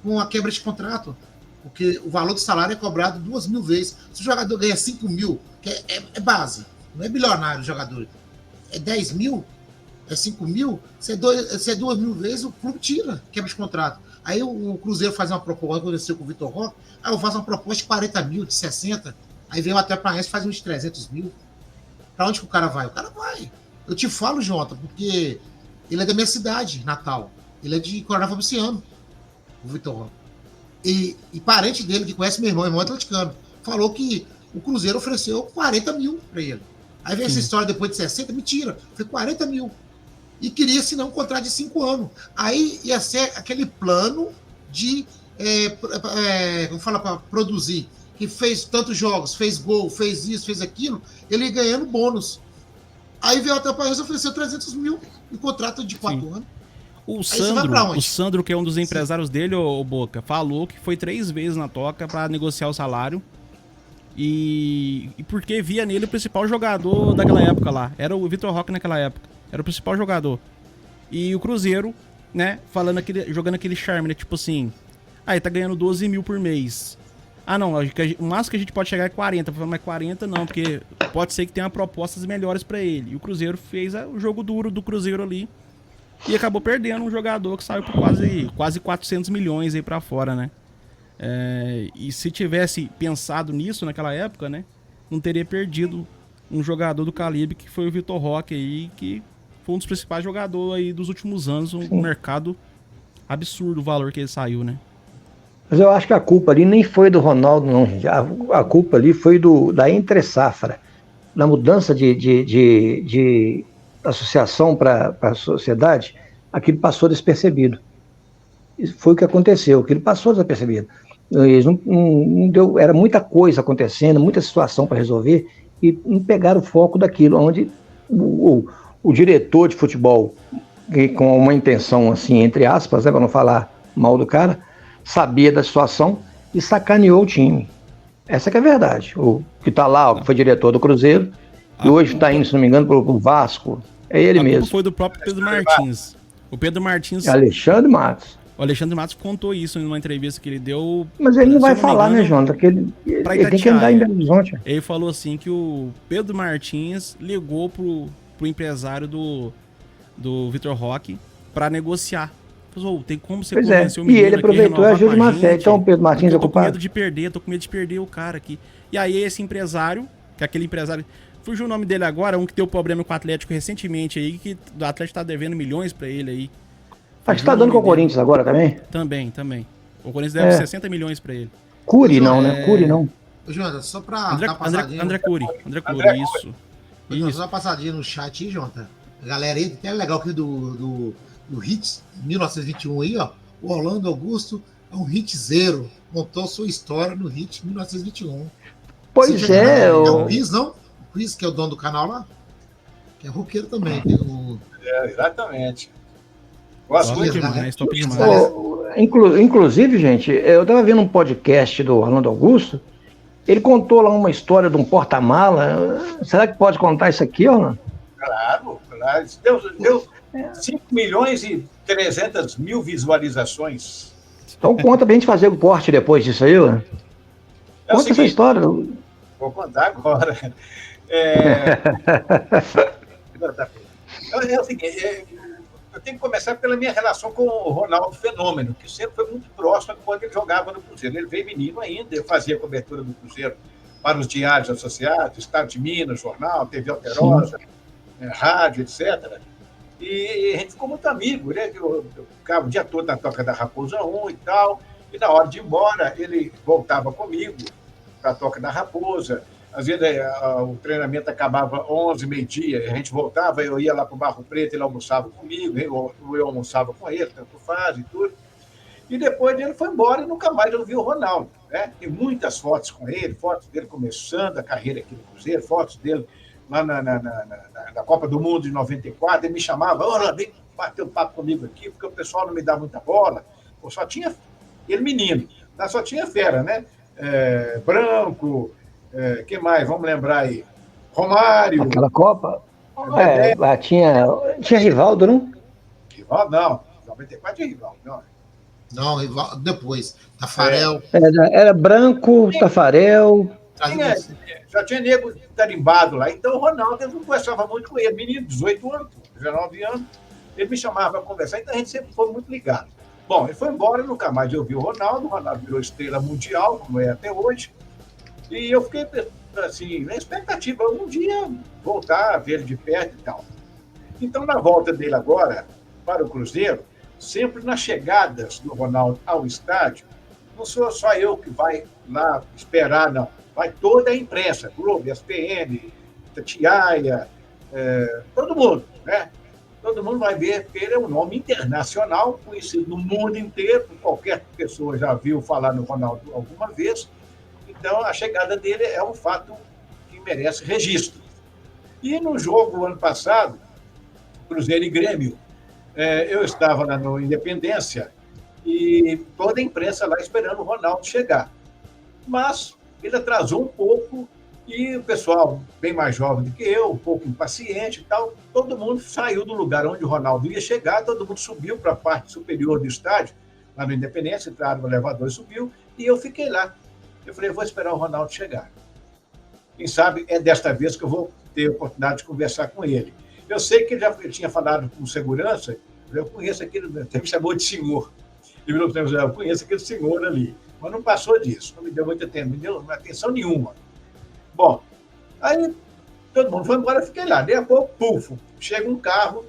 com a quebra de contrato. Porque o valor do salário é cobrado 2.000 vezes. Se o jogador ganha 5.000, que é base, não é bilionário o jogador, é 10.000, é 5.000, se é 2.000 vezes, o clube tira, quebra de contrato. Aí o Cruzeiro faz uma proposta, aconteceu com o Vitor Roque, aí eu faço uma proposta de 40.000, de 60, aí vem o Atlético Paranaense e faz uns 300.000. Pra onde que o cara vai? O cara vai. Eu te falo, Jota, porque ele é da minha cidade, Natal. Ele é de Coronel Fabriciano, o Vitor Roque. E parente dele, que conhece meu irmão atleticano, falou que o Cruzeiro ofereceu 40.000 para ele. Aí vem essa história depois de 60, mentira, foi 40.000. E queria assinar um contrato de 5 anos. Aí ia ser aquele plano de, como fala, para produzir, que fez tantos jogos, fez gol, fez isso, fez aquilo, ele ganhando bônus. Aí veio até o Paranaense e ofereceu 300.000 em contrato de 4 anos. O Sandro, que é um dos empresários dele, o Boca, falou que foi 3 vezes na toca para negociar o salário. E porque via nele o principal jogador daquela época lá. Era o Vitor Roque naquela época. Era o principal jogador. E o Cruzeiro, né, jogando aquele charme, né, tipo assim, ele tá ganhando 12.000 por mês. Não, o máximo que a gente pode chegar é 40. Mas 40 não, porque pode ser que tenha propostas melhores para ele. E o Cruzeiro fez o jogo duro do Cruzeiro ali. E acabou perdendo um jogador que saiu por quase 400 milhões aí pra fora, né? E se tivesse pensado nisso naquela época, né? Não teria perdido um jogador do calibre que foi o Vitor Roque aí, que foi um dos principais jogadores aí dos últimos anos. Um mercado absurdo o valor que ele saiu, né? Mas eu acho que a culpa ali nem foi do Ronaldo, não. A culpa ali foi da entre-safra. Na mudança de associação para a sociedade, aquilo passou despercebido. Foi o que aconteceu, aquilo passou despercebido. Eles não deu, era muita coisa acontecendo, muita situação para resolver, e não pegaram o foco daquilo, onde o diretor de futebol, com uma intenção assim, entre aspas, para não falar mal do cara, sabia da situação e sacaneou o time. Essa que é a verdade. O que está lá, o que foi diretor do Cruzeiro, e hoje está indo, se não me engano, para o Vasco. É ele mesmo. Foi do próprio Pedro Martins. O Pedro Martins... Alexandre Matos. O Alexandre Matos contou isso em uma entrevista que ele deu... Mas ele não vai falar, né, João? Ele tem que andar em Belo Horizonte. Ele falou assim que o Pedro Martins ligou pro empresário do Vitor Roque para negociar. Falou, tem como você convencer o menino. E ele aproveitou a ajuda de uma fé. Então o Pedro Martins é culpado. Tô com medo de perder o cara aqui. E aí esse empresário, que é aquele empresário... Fugiu o nome dele agora, um que deu problema com o Atlético recentemente aí, que o Atlético tá devendo milhões pra ele aí. Acho que tá dando com o Corinthians agora também? Também. O Corinthians deve 60 milhões pra ele. Cury não, né? Cury não. Jonathan, só pra dar uma passadinha... André Cury, isso. Só dar uma passadinha no chat aí, Jonathan. A galera aí, tem legal aqui do Hits 1921 aí, ó. O Orlando Augusto é um hit zero. Montou sua história no Hit 1921. Pois é, é o Chris, não? O Chris, que é o dono do canal lá, que é roqueiro também. Tem exatamente. Gosto muito demais, top demais. Inclusive, gente, eu estava vendo um podcast do Orlando Augusto, ele contou lá uma história de um porta-mala. Será que pode contar isso aqui, Orlando? Claro. Deu 5.300.000 visualizações. Então conta pra gente fazer o corte depois disso aí, ó. Conta essa história. Vou contar agora. É o seguinte, eu tenho que começar pela minha relação com o Ronaldo Fenômeno, que sempre foi muito próximo quando ele jogava no Cruzeiro. Ele veio menino ainda, eu fazia cobertura do Cruzeiro para os diários associados, Estado de Minas, Jornal, TV Alterosa, rádio, etc. E a gente ficou muito amigo, né? Eu ficava o dia todo na Toca da Raposa 1 e tal, e na hora de ir embora, ele voltava comigo para a Toca da Raposa. Às vezes o treinamento acabava 11, meio-dia, a gente voltava, eu ia lá para o Barro Preto, ele almoçava comigo, eu almoçava com ele, tanto faz e tudo. E depois ele foi embora e nunca mais eu vi o Ronaldo, né? Tem muitas fotos com ele, fotos dele começando a carreira aqui no Cruzeiro, fotos dele lá na Copa do Mundo de 94, ele me chamava, olha, vem bater um papo comigo aqui, porque o pessoal não me dá muita bola. Pô, só tinha ele menino, só tinha fera, né? Branco, quem mais? Vamos lembrar aí. Romário. Aquela Copa? Lá tinha Rivaldo, não? Rivaldo, não. 94 é rival, não. Não, depois. Tafarel. Era Branco, Tafarel. Já tinha nego tarimbado lá. Então o Ronaldo, eu não conversava muito com ele. Menino, 18 anos, 19 anos. Ele me chamava para conversar, então a gente sempre foi muito ligado. Bom, ele foi embora, nunca mais eu vi o Ronaldo virou estrela mundial, como é até hoje. E eu fiquei, assim, na expectativa, um dia voltar a ver ele de perto e tal. Então, na volta dele agora, para o Cruzeiro, sempre nas chegadas do Ronaldo ao estádio, não sou só eu que vai lá esperar, não. Vai toda a imprensa, Globo, ESPN, Tatiaia, todo mundo, né? Todo mundo vai ver, porque ele é um nome internacional, conhecido no mundo inteiro, qualquer pessoa já viu falar no Ronaldo alguma vez. Então, a chegada dele é um fato que merece registro. E no jogo, ano passado, Cruzeiro e Grêmio, eu estava lá no Independência e toda a imprensa lá esperando o Ronaldo chegar. Mas ele atrasou um pouco e o pessoal, bem mais jovem do que eu, um pouco impaciente e tal, todo mundo saiu do lugar onde o Ronaldo ia chegar, todo mundo subiu para a parte superior do estádio, lá no Independência, entraram no elevador e subiu, e eu fiquei lá. Eu falei, vou esperar o Ronaldo chegar. Quem sabe é desta vez que eu vou ter a oportunidade de conversar com ele. Eu sei que ele já tinha falado com segurança, eu conheço aquele, até me chamou de senhor. Ele virou para mim, eu conheço aquele senhor ali. Mas não passou disso, não me deu muita atenção, não me deu atenção nenhuma. Bom, aí todo mundo foi embora, eu fiquei lá. Daí a pouco, puf, chega um carro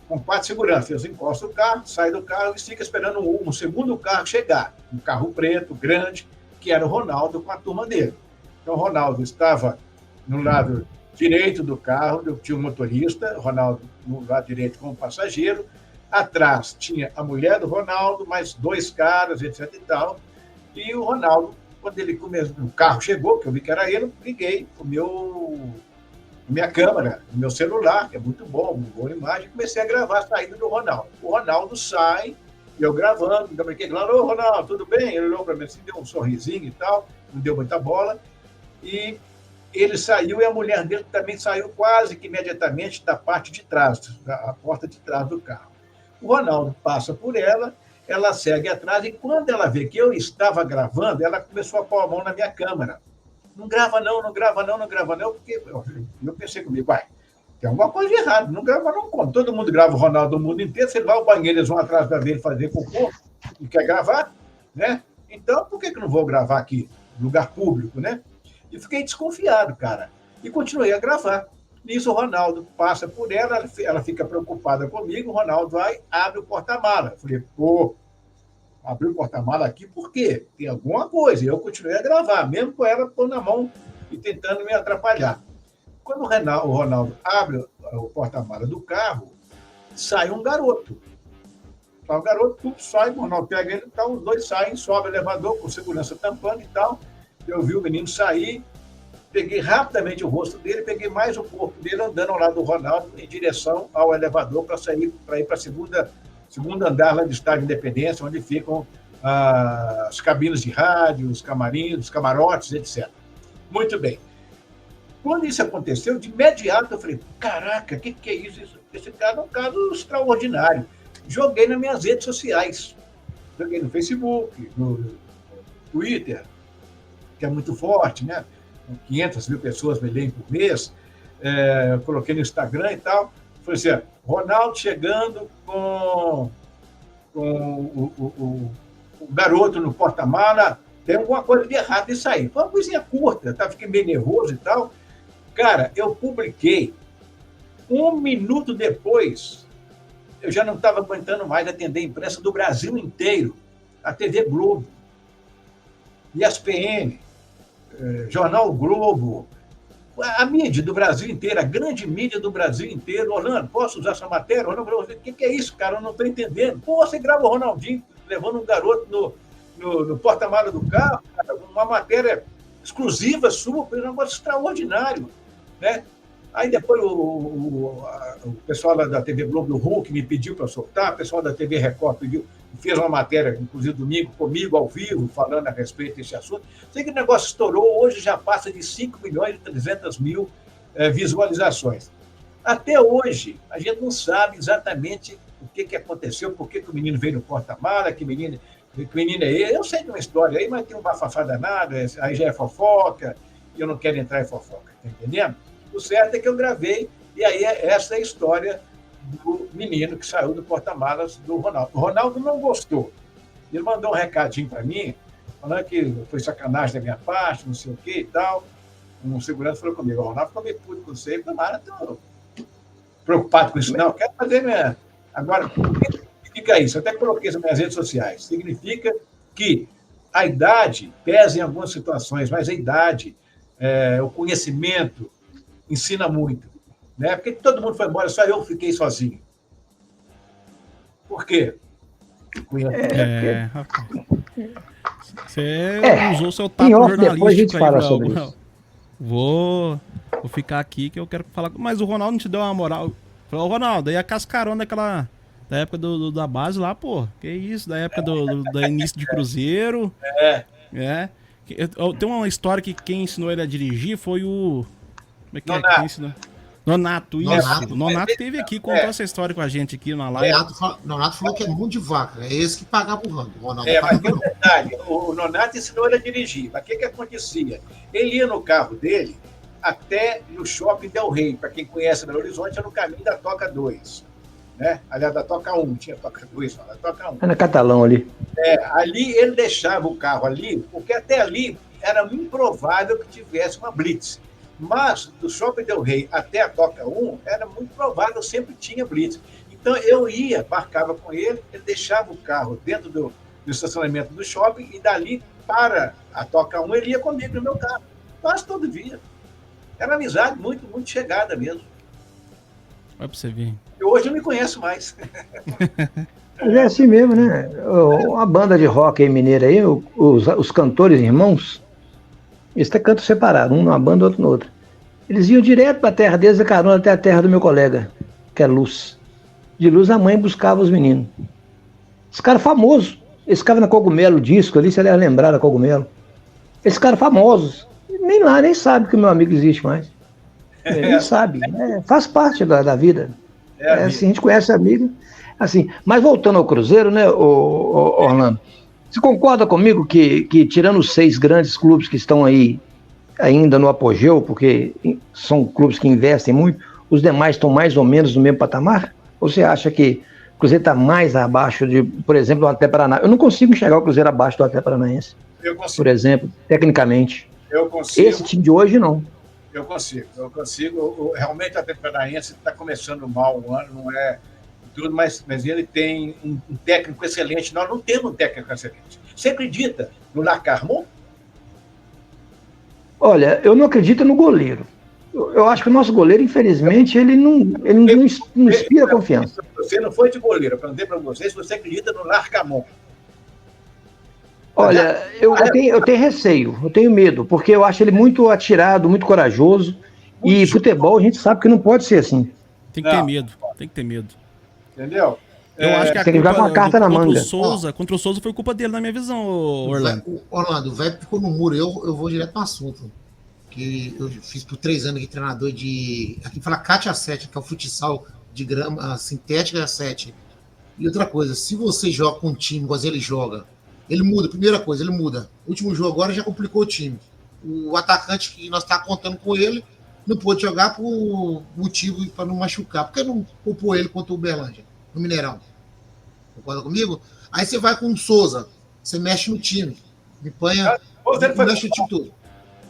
com 4 seguranças. Eles encostam o carro, saem do carro e ficam esperando um segundo carro chegar. Um carro preto, grande, que era o Ronaldo com a turma dele. Então, o Ronaldo estava no lado direito do carro, tinha um motorista, o Ronaldo no lado direito como passageiro. Atrás tinha a mulher do Ronaldo, mais 2 caras, etc e tal. E o Ronaldo, quando ele começou, o carro chegou, que eu vi que era ele, eu liguei minha câmera, o meu celular, que é muito bom, uma boa imagem, e comecei a gravar a saída do Ronaldo. O Ronaldo sai, eu gravando, ainda brinquei lá, ô Ronaldo, tudo bem? Ele olhou para mim assim, deu um sorrisinho e tal, não deu muita bola, e ele saiu e a mulher dele também saiu quase que imediatamente da parte de trás, da porta de trás do carro. O Ronaldo passa por ela segue atrás, e quando ela vê que eu estava gravando, ela começou a pôr a mão na minha câmera. Não grava não, não grava não, não grava não, porque eu pensei comigo, vai, tem alguma coisa de errado, não grava não como? Todo mundo grava o Ronaldo no mundo inteiro, se ele vai ao banheiro, eles vão atrás da dele fazer cocô e quer gravar, né? Então, por que não vou gravar aqui, lugar público, né? E fiquei desconfiado, cara, e continuei a gravar. Nisso, o Ronaldo passa por ela fica preocupada comigo, o Ronaldo vai, abre o porta-mala. Falei, pô, abriu o porta-mala aqui por quê? Tem alguma coisa. E eu continuei a gravar, mesmo com ela pondo na mão e tentando me atrapalhar. Quando o Ronaldo abre o porta-mala do carro, sai um garoto. O garoto tudo sai, o Ronaldo pega ele, então os dois saem, sobe o elevador com segurança tampando e tal. Eu vi o menino sair, peguei rapidamente o rosto dele, peguei mais o corpo dele andando ao lado do Ronaldo em direção ao elevador para ir para a segundo andar lá do Estádio Independência, onde ficam as cabines de rádio, os camarins, os camarotes, etc. Muito bem. Quando isso aconteceu, de imediato eu falei, caraca, o que é isso? Esse cara é um caso extraordinário. Joguei nas minhas redes sociais. Joguei no Facebook, no Twitter, que é muito forte, né? 500 mil pessoas me leem por mês, coloquei no Instagram e tal. Falei assim, Ronaldo chegando com o garoto no porta-mala, tem alguma coisa de errado nisso aí. Foi uma coisinha curta, fiquei meio nervoso e tal. Cara, eu publiquei, 1 minuto depois, eu já não estava aguentando mais atender a imprensa do Brasil inteiro, a TV Globo, ESPN, Jornal Globo, a mídia do Brasil inteiro, a grande mídia do Brasil inteiro. Orlando, posso usar essa matéria? Orlando, o que é isso, cara? Eu não estou entendendo. Pô, você grava o Ronaldinho levando um garoto no porta-mala do carro, cara, uma matéria exclusiva sua, foi um negócio extraordinário, né? Aí depois o pessoal da TV Globo, o Hulk, me pediu para soltar, o pessoal da TV Record fez uma matéria, inclusive domingo, comigo, ao vivo, falando a respeito desse assunto. Sei que o negócio estourou, hoje já passa de 5.300.000 visualizações. Até hoje, a gente não sabe exatamente o que aconteceu, por que o menino veio no porta-mala, que menino é ele. Eu sei de uma história aí, mas tem um bafafá danado, aí já é fofoca, e eu não quero entrar em fofoca, tá entendendo? O certo é que eu gravei, e aí essa é a história do menino que saiu do porta-malas do Ronaldo. O Ronaldo não gostou. Ele mandou um recadinho para mim, falando que foi sacanagem da minha parte, não sei o que e tal. Um segurança falou comigo, o Ronaldo ficou meio puto com você, tomara, estou preocupado com isso, não. Quero fazer minha... Agora, o que significa isso? Eu até coloquei isso nas minhas redes sociais. Significa que a idade pesa em algumas situações, mas a idade, o conhecimento, ensina muito. Né? Porque todo mundo foi embora, só eu fiquei sozinho. Por quê? Você usou seu tato jornalístico. Depois a gente fala sobre isso. Vou ficar aqui que eu quero falar. Mas o Ronaldo não te deu uma moral. Falou, Ronaldo, aí a cascarão da época da base lá, pô. Que isso, da época do início de Cruzeiro. Tem uma história que quem ensinou ele a dirigir foi o... Como é que Nonato. Quem ensinou? Nonato, isso. Nonato esteve aqui, contou essa história com a gente aqui na live. Nonato falou que é mão de vaca, é esse que pagava o rango. Mas tem um detalhe, o Nonato ensinou ele a dirigir. Mas o que acontecia? Ele ia no carro dele até no Shopping Del Rey, para quem conhece Belo Horizonte, é no caminho da Toca 2. Né? Aliás, da Toca 1, tinha Toca 2, não, da Toca 1. É na Catalão ali. Ali ele deixava o carro ali, porque até ali era improvável que tivesse uma blitz. Mas do Shopping Del Rey até a Toca 1 era muito provável, sempre tinha blitz. Então eu ia, marcava com ele, ele deixava o carro dentro do estacionamento do shopping e dali para a Toca 1 ele ia comigo no meu carro. Quase todo dia. Era amizade muito, muito chegada mesmo. Vai pra você ver. E hoje eu não me conheço mais. Mas é assim mesmo, né? Uma banda de rock aí mineira aí, os cantores irmãos, eles até cantam separado, um numa banda, outro na outra. Eles iam direto pra terra deles, a carona até a terra do meu colega, que é Luz. De Luz a mãe buscava os meninos. Esse cara famoso, esse cara na Cogumelo disco ali, você deve lembrar da Cogumelo. Esse cara famosos, nem sabe que o meu amigo existe mais. Nem sabe, faz parte da vida. Assim, a gente conhece amigo. Assim, mas voltando ao Cruzeiro, né, Orlando? Você concorda comigo que tirando os 6 grandes clubes que estão aí ainda no apogeu, porque são clubes que investem muito, os demais estão mais ou menos no mesmo patamar? Ou você acha que o Cruzeiro está mais abaixo de, por exemplo, do Atlético Paranaense? Eu não consigo enxergar o Cruzeiro abaixo do Atlético Paranaense. Eu consigo. Por exemplo, tecnicamente. Eu consigo. Esse time de hoje, não. Eu consigo. Realmente o Atlético Paranaense está começando mal o ano, não é tudo, mas ele tem um técnico excelente. Nós não temos um técnico excelente. Você acredita no Lacarmon? Olha, eu não acredito no goleiro. Eu acho que o nosso goleiro, infelizmente, ele não inspira confiança. Você não foi de goleiro. Eu perguntei para você se você acredita no Lacarmon. Olha, eu tenho receio, eu tenho medo, porque eu acho ele muito atirado, muito corajoso. E futebol a gente sabe que não pode ser assim. Tem que ter medo, tem que ter medo. Entendeu? Eu acho que a tem que jogar com uma carta na manga. Contra o Souza foi culpa dele, na minha visão, Orlando. Orlando, o velho ficou no muro. Eu vou direto no assunto. Que eu fiz por 3 anos aqui treinador de. Aqui fala Cátia 7, que é o futsal de grama sintética 7. E outra coisa, se você joga com um time, igual ele joga, ele muda. Primeira coisa, ele muda. O último jogo agora já complicou o time. O atacante que nós estávamos contando com ele não pôde jogar por motivo para não machucar. Por que não poupou ele contra o Uberlândia, no Mineirão? Concorda comigo? Aí você vai com o Souza, você mexe no time. Não mexe no time todo.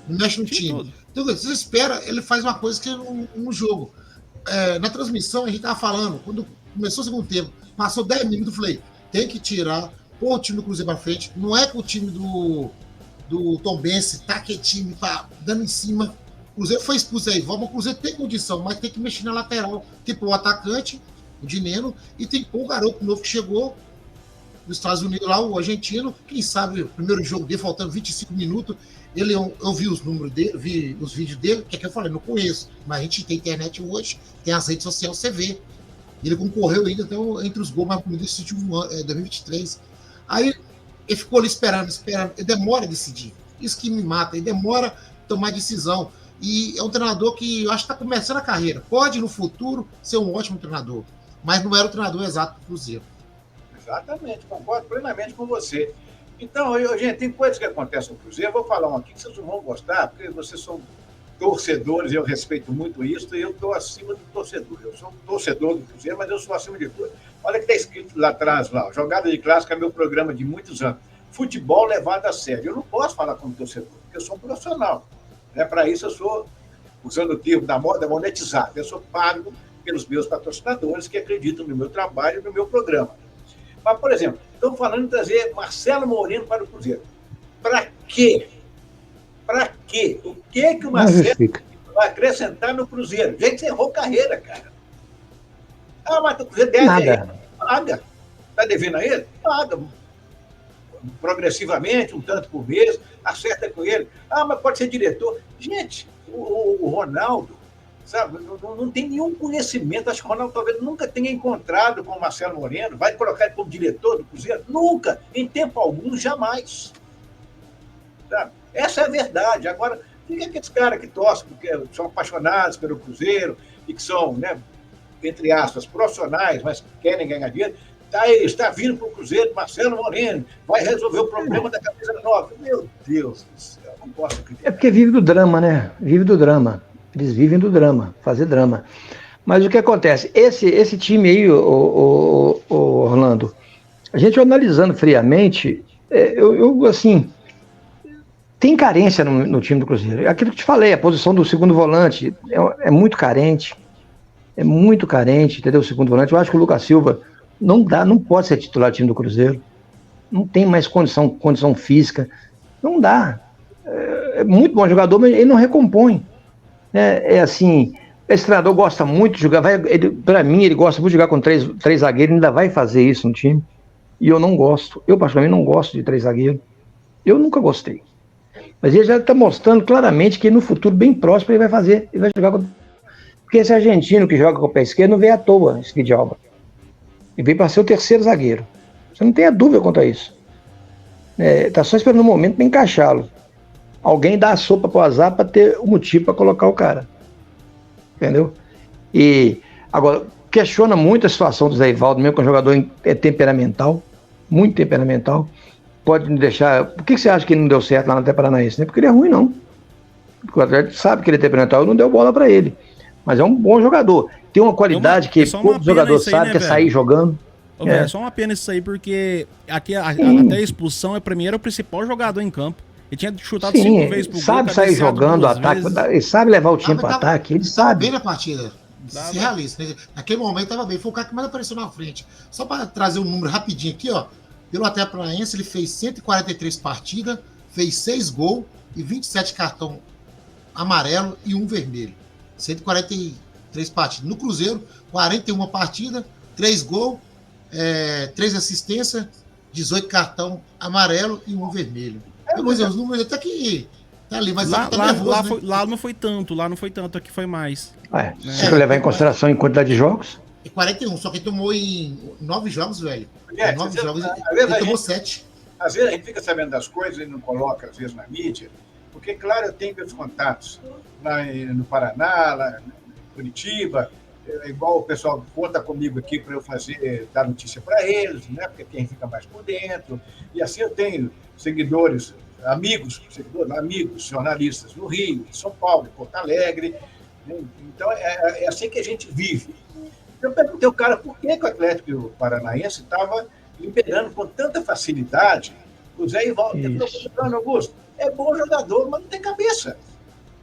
Não mexe no time. Então, você espera, ele faz uma coisa que no jogo. Na transmissão, a gente estava falando, quando começou o segundo tempo, passou 10 minutos, eu falei, tem que tirar, pôr o time do Cruzeiro para frente. Não é que o time do Tombense tá quietinho, tá dando em cima. O Cruzeiro foi expulso aí. O Cruzeiro tem condição, mas tem que mexer na lateral. Tem que pôr o atacante, o Dineno, e tem que pôr o garoto novo que chegou dos Estados Unidos lá, o argentino. Quem sabe o primeiro jogo dele, faltando 25 minutos, eu vi os números dele, vi os vídeos dele, que é que eu falei, não conheço. Mas a gente tem internet hoje, tem as redes sociais, você vê. Ele concorreu ainda então, entre os gols mais bonitos desse último ano, 2023. Aí ele ficou ali esperando. Ele demora a decidir. Isso que me mata. Ele demora a tomar decisão. E é um treinador que eu acho que está começando a carreira. Pode, no futuro, ser um ótimo treinador. mas não era o treinador exato do Cruzeiro. Exatamente, concordo plenamente com você. Então, gente, tem coisas que acontecem no Cruzeiro, eu vou falar um aqui que vocês não vão gostar, porque vocês são torcedores, eu respeito muito isso, e eu estou acima do torcedor. Eu sou um torcedor do Cruzeiro, mas eu sou acima de tudo. Olha que está escrito lá atrás, lá, Jogada de Clássica é meu programa de muitos anos. Futebol levado a sério. Eu não posso falar como torcedor, porque eu sou um profissional. Para isso, eu sou, usando o termo da moda, monetizado. Eu sou pago pelos meus patrocinadores que acreditam no meu trabalho e no meu programa. Mas, por exemplo, estão falando de trazer Marcelo Moreno para o Cruzeiro. Para quê? Para quê? O que o Marcelo vai acrescentar no Cruzeiro? Gente, você errou carreira, cara. Ah, mas o Cruzeiro deve... Nada. Paga. Está devendo a ele? Paga. Progressivamente, um tanto por mês, acerta com ele. Ah, mas pode ser diretor. Gente, o Ronaldo, sabe, não tem nenhum conhecimento. Acho que o Ronaldo talvez nunca tenha encontrado com o Marcelo Moreno. Vai colocar ele como diretor do Cruzeiro? Nunca. Em tempo algum, jamais. Sabe? Essa é a verdade. Agora, fica aqueles caras que torcem, porque são apaixonados pelo Cruzeiro e que são, né, entre aspas, profissionais, mas querem ganhar dinheiro. Está vindo para o Cruzeiro, Marcelo Moreno, vai resolver o problema da camisa 9. Meu Deus do céu, não posso acreditar. É porque vive do drama, né? Vive do drama. Eles vivem do drama, fazer drama. Mas o que acontece? Esse time aí, o Orlando, a gente analisando friamente, assim, tem carência no time do Cruzeiro. É aquilo que te falei, a posição do segundo volante é muito carente. É muito carente, entendeu? O segundo volante. Eu acho que o Lucas Silva não pode ser titular do time do Cruzeiro. Não tem mais condição física. Não dá. É muito bom jogador, mas ele não recompõe. É assim, esse treinador gosta muito de jogar. Para mim, ele gosta muito de jogar com três zagueiros, ele ainda vai fazer isso no time. E eu não gosto. Eu, particularmente, não gosto de 3 zagueiros. Eu nunca gostei. Mas ele já está mostrando claramente que no futuro bem próximo ele vai jogar com... Porque esse argentino que joga com o pé esquerdo não veio à toa, esse de obra. Ele veio para ser o terceiro zagueiro. Você não tem a dúvida quanto a isso. Tá só esperando um momento para encaixá-lo. Alguém dá a sopa pro azar para ter o motivo para colocar o cara. Entendeu? E agora, questiona muito a situação do Zé Ivaldo, mesmo que um jogador temperamental, muito temperamental. Pode me deixar... Por que você acha que ele não deu certo lá no Atlético Paranaense? Não é porque ele é ruim, não. Porque o Atlético sabe que ele é temperamental e não deu bola para ele. Mas é um bom jogador. Tem uma qualidade que poucos jogadores sabem, que é sair jogando. É só uma pena isso aí, porque aqui até a expulsão, pra mim, era o principal jogador em campo. Ele tinha chutado 5 vezes pro gol. Sabe sair jogando, ataque, ele sabe levar o time para ataque, ele sabe. Bem na partida. Se realista. Naquele momento estava bem. Foi o cara que mais apareceu na frente. Só para trazer um número rapidinho aqui, ó. Pelo Atlético Paranaense, ele fez 143 partidas, fez 6 gols e 27 cartão amarelo e 1 vermelho. 143 partidas. No Cruzeiro, 41 partidas, 3 gols, 3 assistências, 18 cartão amarelo e 1 vermelho. Os números até que tá ali, mas lá não foi tanto, aqui foi mais. Se eu levar em consideração em quantidade de jogos. 41, só que ele tomou em 9 jogos, velho. 9 jogos, ele tomou 7. Às vezes a gente fica sabendo das coisas e não coloca, às vezes, na mídia, porque, claro, eu tenho meus contatos lá no Paraná, lá em Curitiba, igual o pessoal conta comigo aqui para eu dar notícia para eles, né? Porque quem fica mais por dentro. E assim eu tenho seguidores, amigos, jornalistas no Rio, em São Paulo, em Porto Alegre. Né? Então, é assim que a gente vive. Eu perguntei ao cara por que o Atlético Paranaense estava liberando com tanta facilidade o Zé Ivaldo. Ele falou, Augusto, é bom jogador, mas não tem cabeça.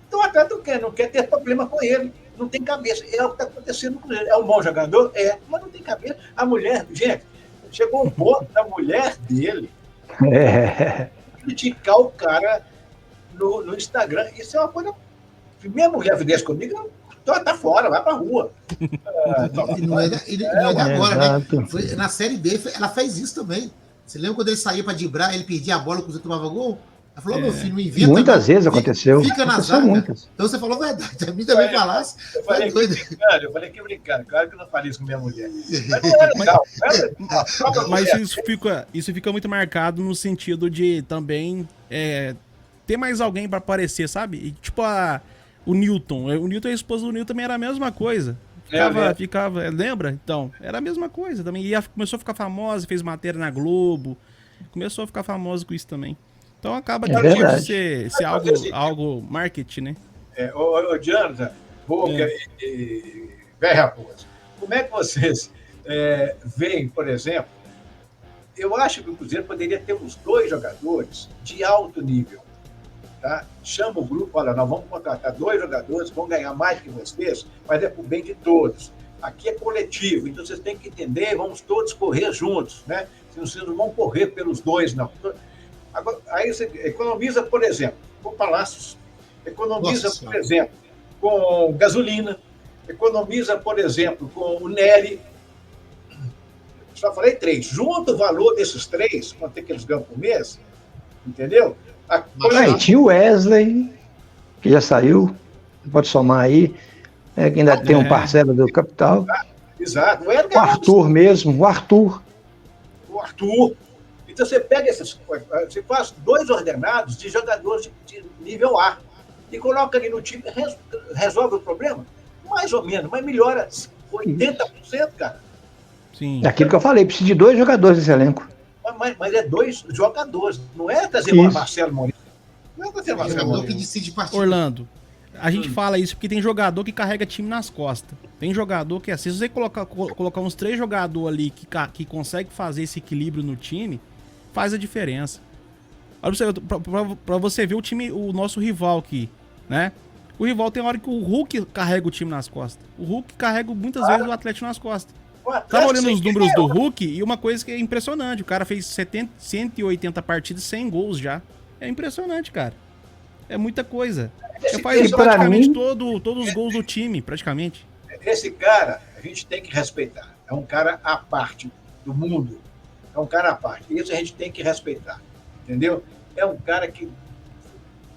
Então o Atlético não quer ter problema com ele, não tem cabeça. É o que está acontecendo com ele. É um bom jogador? Mas não tem cabeça. A mulher, gente, chegou um ponto da mulher dele criticar o cara no Instagram. Isso é uma coisa... Se minha mulher fizesse comigo, tá fora, vai pra rua. Não é de agora, né? Na Série B, ela fez isso também. Você lembra quando ele saía pra driblar, ele perdia a bola, o Cruzeiro tomava gol? Ela falou, meu filho, não inventa. Muitas vezes aconteceu. Fica na zaga. Muitas. Então você falou verdade. A mim também falasse. Eu falei que brincando. Claro que eu não falei isso com minha mulher. Mas não é legal. Mas isso fica muito marcado no sentido de também ter mais alguém pra aparecer, sabe? E, tipo, o Newton. O Newton e a esposa do Newton também era a mesma coisa. Ficava, lembra? Então, era a mesma coisa também. Começou a ficar famosa, fez matéria na Globo, começou a ficar famosa com isso também. Então acaba de ser algo marketing, né? Ô, Jonathan, Boca e Velho Raposo, como é que vocês veem, por exemplo, eu acho que o Cruzeiro poderia ter uns 2 jogadores de alto nível. Tá? Chama o grupo, olha, nós vamos contratar 2 jogadores, vão ganhar mais que vocês, mas é por bem de todos. Aqui é coletivo, então vocês têm que entender, vamos todos correr juntos, né? Vocês não vão correr pelos 2, não. Agora, aí você economiza, por exemplo, com Palácios, economiza, por exemplo, com gasolina, economiza, por exemplo, com o Nery. Só falei 3. Junta o valor desses 3, quanto é que eles ganham por mês, entendeu? Tinha o Wesley, que já saiu, pode somar aí, que ainda tem um parcela do capital. Exato. O Arthur mesmo, o Arthur. Então você pega você faz 2 ordenados de jogadores de nível A e coloca ali no time, resolve o problema? Mais ou menos, mas melhora 80%, cara. Sim. Aquilo que eu falei, precisa de 2 jogadores nesse elenco. Mas é 2 jogadores, não é trazer o Marcelo Maurício. Não é trazer o Marcelo Maurício. Que decide partida. Orlando, a gente fala isso porque tem jogador que carrega time nas costas. Tem jogador que, assim, se você colocar uns 3 jogadores ali que consegue fazer esse equilíbrio no time, faz a diferença. Olha pra você ver o nosso rival aqui, né? O rival tem hora que o Hulk carrega o time nas costas. O Hulk carrega muitas vezes o Atlético nas costas. Tava olhando os números do Hulk e uma coisa que é impressionante. O cara fez 180 partidas, 100 gols já. É impressionante, cara. É muita coisa. Faz praticamente todos os gols do time, praticamente. Esse cara, a gente tem que respeitar. É um cara à parte do mundo. É um cara à parte. Isso a gente tem que respeitar. Entendeu? É um cara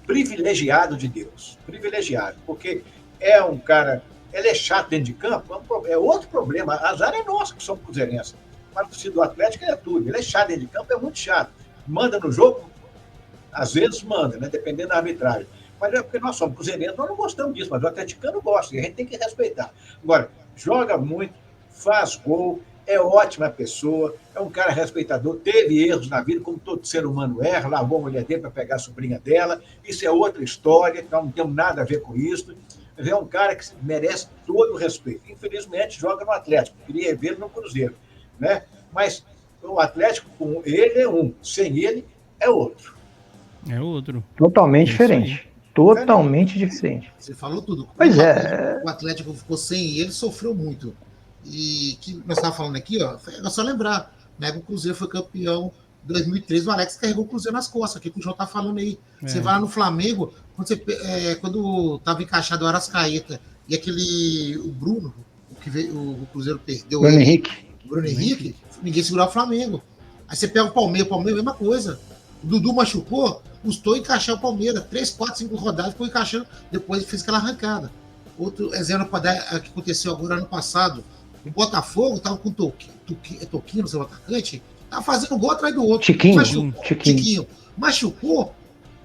privilegiado de Deus. Privilegiado. Porque é um cara... Ele é chato dentro de campo, é outro problema. Azar é nosso, que somos cruzeirenses. Mas o do Atlético é tudo. Ele é chato dentro de campo, é muito chato. Manda no jogo, às vezes manda, né? Dependendo da arbitragem. Mas é porque nós somos cruzeirenses, nós não gostamos disso, mas o atleticano gosta, e a gente tem que respeitar. Agora, joga muito, faz gol, é ótima pessoa, é um cara respeitador, teve erros na vida, como todo ser humano erra, lavou a mulher dele para pegar a sobrinha dela, isso é outra história, então não tem nada a ver com isso. É um cara que merece todo o respeito. Infelizmente, joga no Atlético. Queria vê-lo no Cruzeiro, né? Mas o Atlético, com ele é um. Sem ele, é outro. É outro. Totalmente diferente. Totalmente diferente. Você falou tudo. Pois O Atlético ficou sem ele, sofreu muito. E que nós estávamos falando aqui, é só lembrar, né? O Cruzeiro foi campeão em 2013, o Alex carregou o Cruzeiro nas costas, aqui que o João tá falando aí. Você vai lá no Flamengo, quando tava encaixado o Arrascaeta e o Bruno, o Cruzeiro perdeu. Bruno Henrique, ninguém segurava o Flamengo. Aí você pega o Palmeiras, mesma coisa. O Dudu machucou, custou encaixar o Palmeiras. 3, 4, 5 rodadas, ficou encaixando, depois fez aquela arrancada. Outro exemplo para dar que aconteceu agora ano passado. O Botafogo tava com Toquinho, no seu atacante, tava fazendo gol atrás do outro. Chiquinho. Machucou,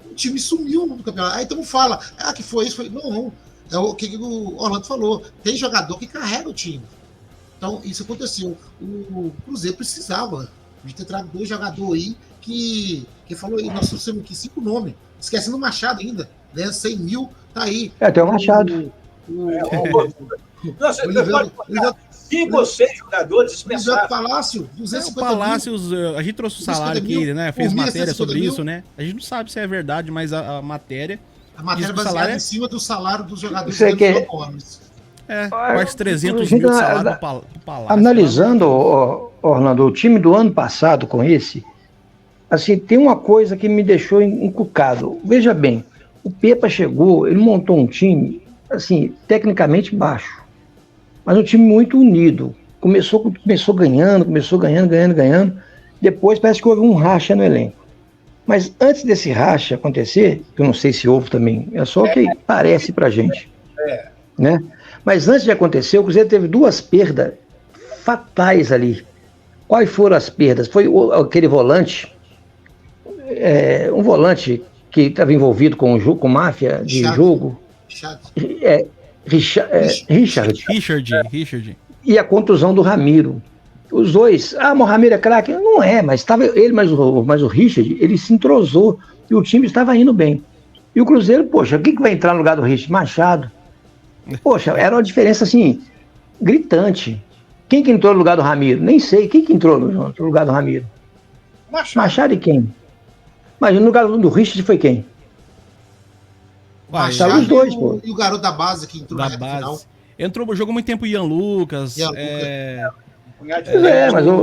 o time sumiu no campeonato. Aí todo mundo fala, que foi isso? Não. É o que o Orlando falou. Tem jogador que carrega o time. Então, isso aconteceu. O Cruzeiro precisava de ter trago 2 jogadores aí que falou aí, nós trouxemos aqui 5 nomes. Esquecendo o Machado ainda, né? 100 mil, tá aí. Tem o Machado. Nossa, 5 ou 6 jogadores dispensados. Palácio, 250 Palácios, a gente trouxe o salário aqui, né? Fez matéria sobre isso, né? A gente não sabe se é verdade, mas a matéria... A matéria baseada em cima do salário dos jogadores quase 300 mil de salário pro Palácio. Analisando, Orlando, o time do ano passado com esse, assim, tem uma coisa que me deixou encucado. Veja bem, o Pepa chegou, ele montou um time, assim, tecnicamente baixo, mas um time muito unido. Começou ganhando. Depois parece que houve um racha no elenco. Mas antes desse racha acontecer, que eu não sei se houve também, é só o que parece pra gente, né? Mas antes de acontecer, o Cruzeiro teve 2 perdas fatais ali. Quais foram as perdas? Foi aquele volante, um volante que estava envolvido com máfia de jogo. Richard. E a contusão do Ramiro. Os dois, mas o Ramiro é craque? Não é, mas estava ele, mas o Richard, ele se entrosou e o time estava indo bem. E o Cruzeiro, poxa, quem que vai entrar no lugar do Richard? Machado. Poxa, era uma diferença assim, gritante. Quem que entrou no lugar do Ramiro? Nem sei. Quem que entrou no lugar do Ramiro? Machado e quem? Mas no lugar do Richard foi quem? Machado os dois, pô. E o garoto da base que entrou Da na base. final. Jogou muito tempo o Ian Lucas.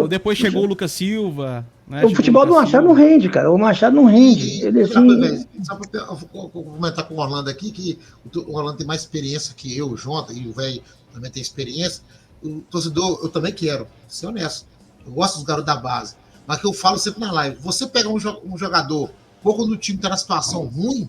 Depois chegou o Lucas Silva. Né? O futebol do Machado não rende, cara. O Machado não rende. Ele assim... Só para comentar com o Orlando aqui, que o Orlando tem mais experiência que eu, o Jonathan, e o velho também tem experiência. O torcedor, eu também quero, ser honesto. Eu gosto dos garotos da base. Mas que eu falo sempre na live, você pega um jogador, pouco no time está na situação ruim,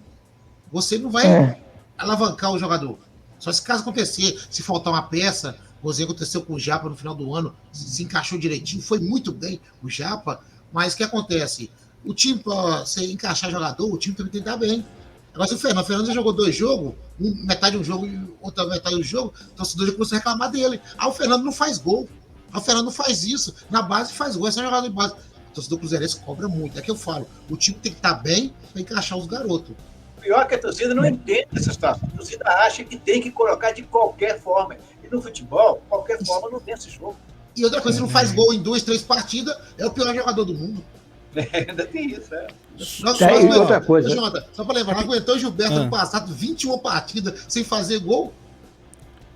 você não vai alavancar o jogador. Só se caso acontecer, se faltar uma peça, o que aconteceu com o Japa no final do ano, se encaixou direitinho, foi muito bem o Japa, mas o que acontece? O time, para você encaixar jogador, o time também tem que estar bem. Agora, se o Fernando já jogou 2 jogos, metade de um jogo e outra metade do jogo, o torcedor já começou a reclamar dele. O Fernando não faz gol. O Fernando não faz isso. Na base faz gol, é só jogador de base. O torcedor cruzeirense cobra muito. É que eu falo, o time tem que estar bem para encaixar os garotos. Pior que a torcida não entende essa situação. A torcida acha que tem que colocar de qualquer forma. E no futebol, qualquer forma não tem esse jogo. E outra coisa, se não faz gol em 2, 3 partidas, é o pior jogador do mundo. Ainda tem isso, outra coisa. Jonathan, só para lembrar, não aguentou o Gilberto ano passado, 21 partidas sem fazer gol.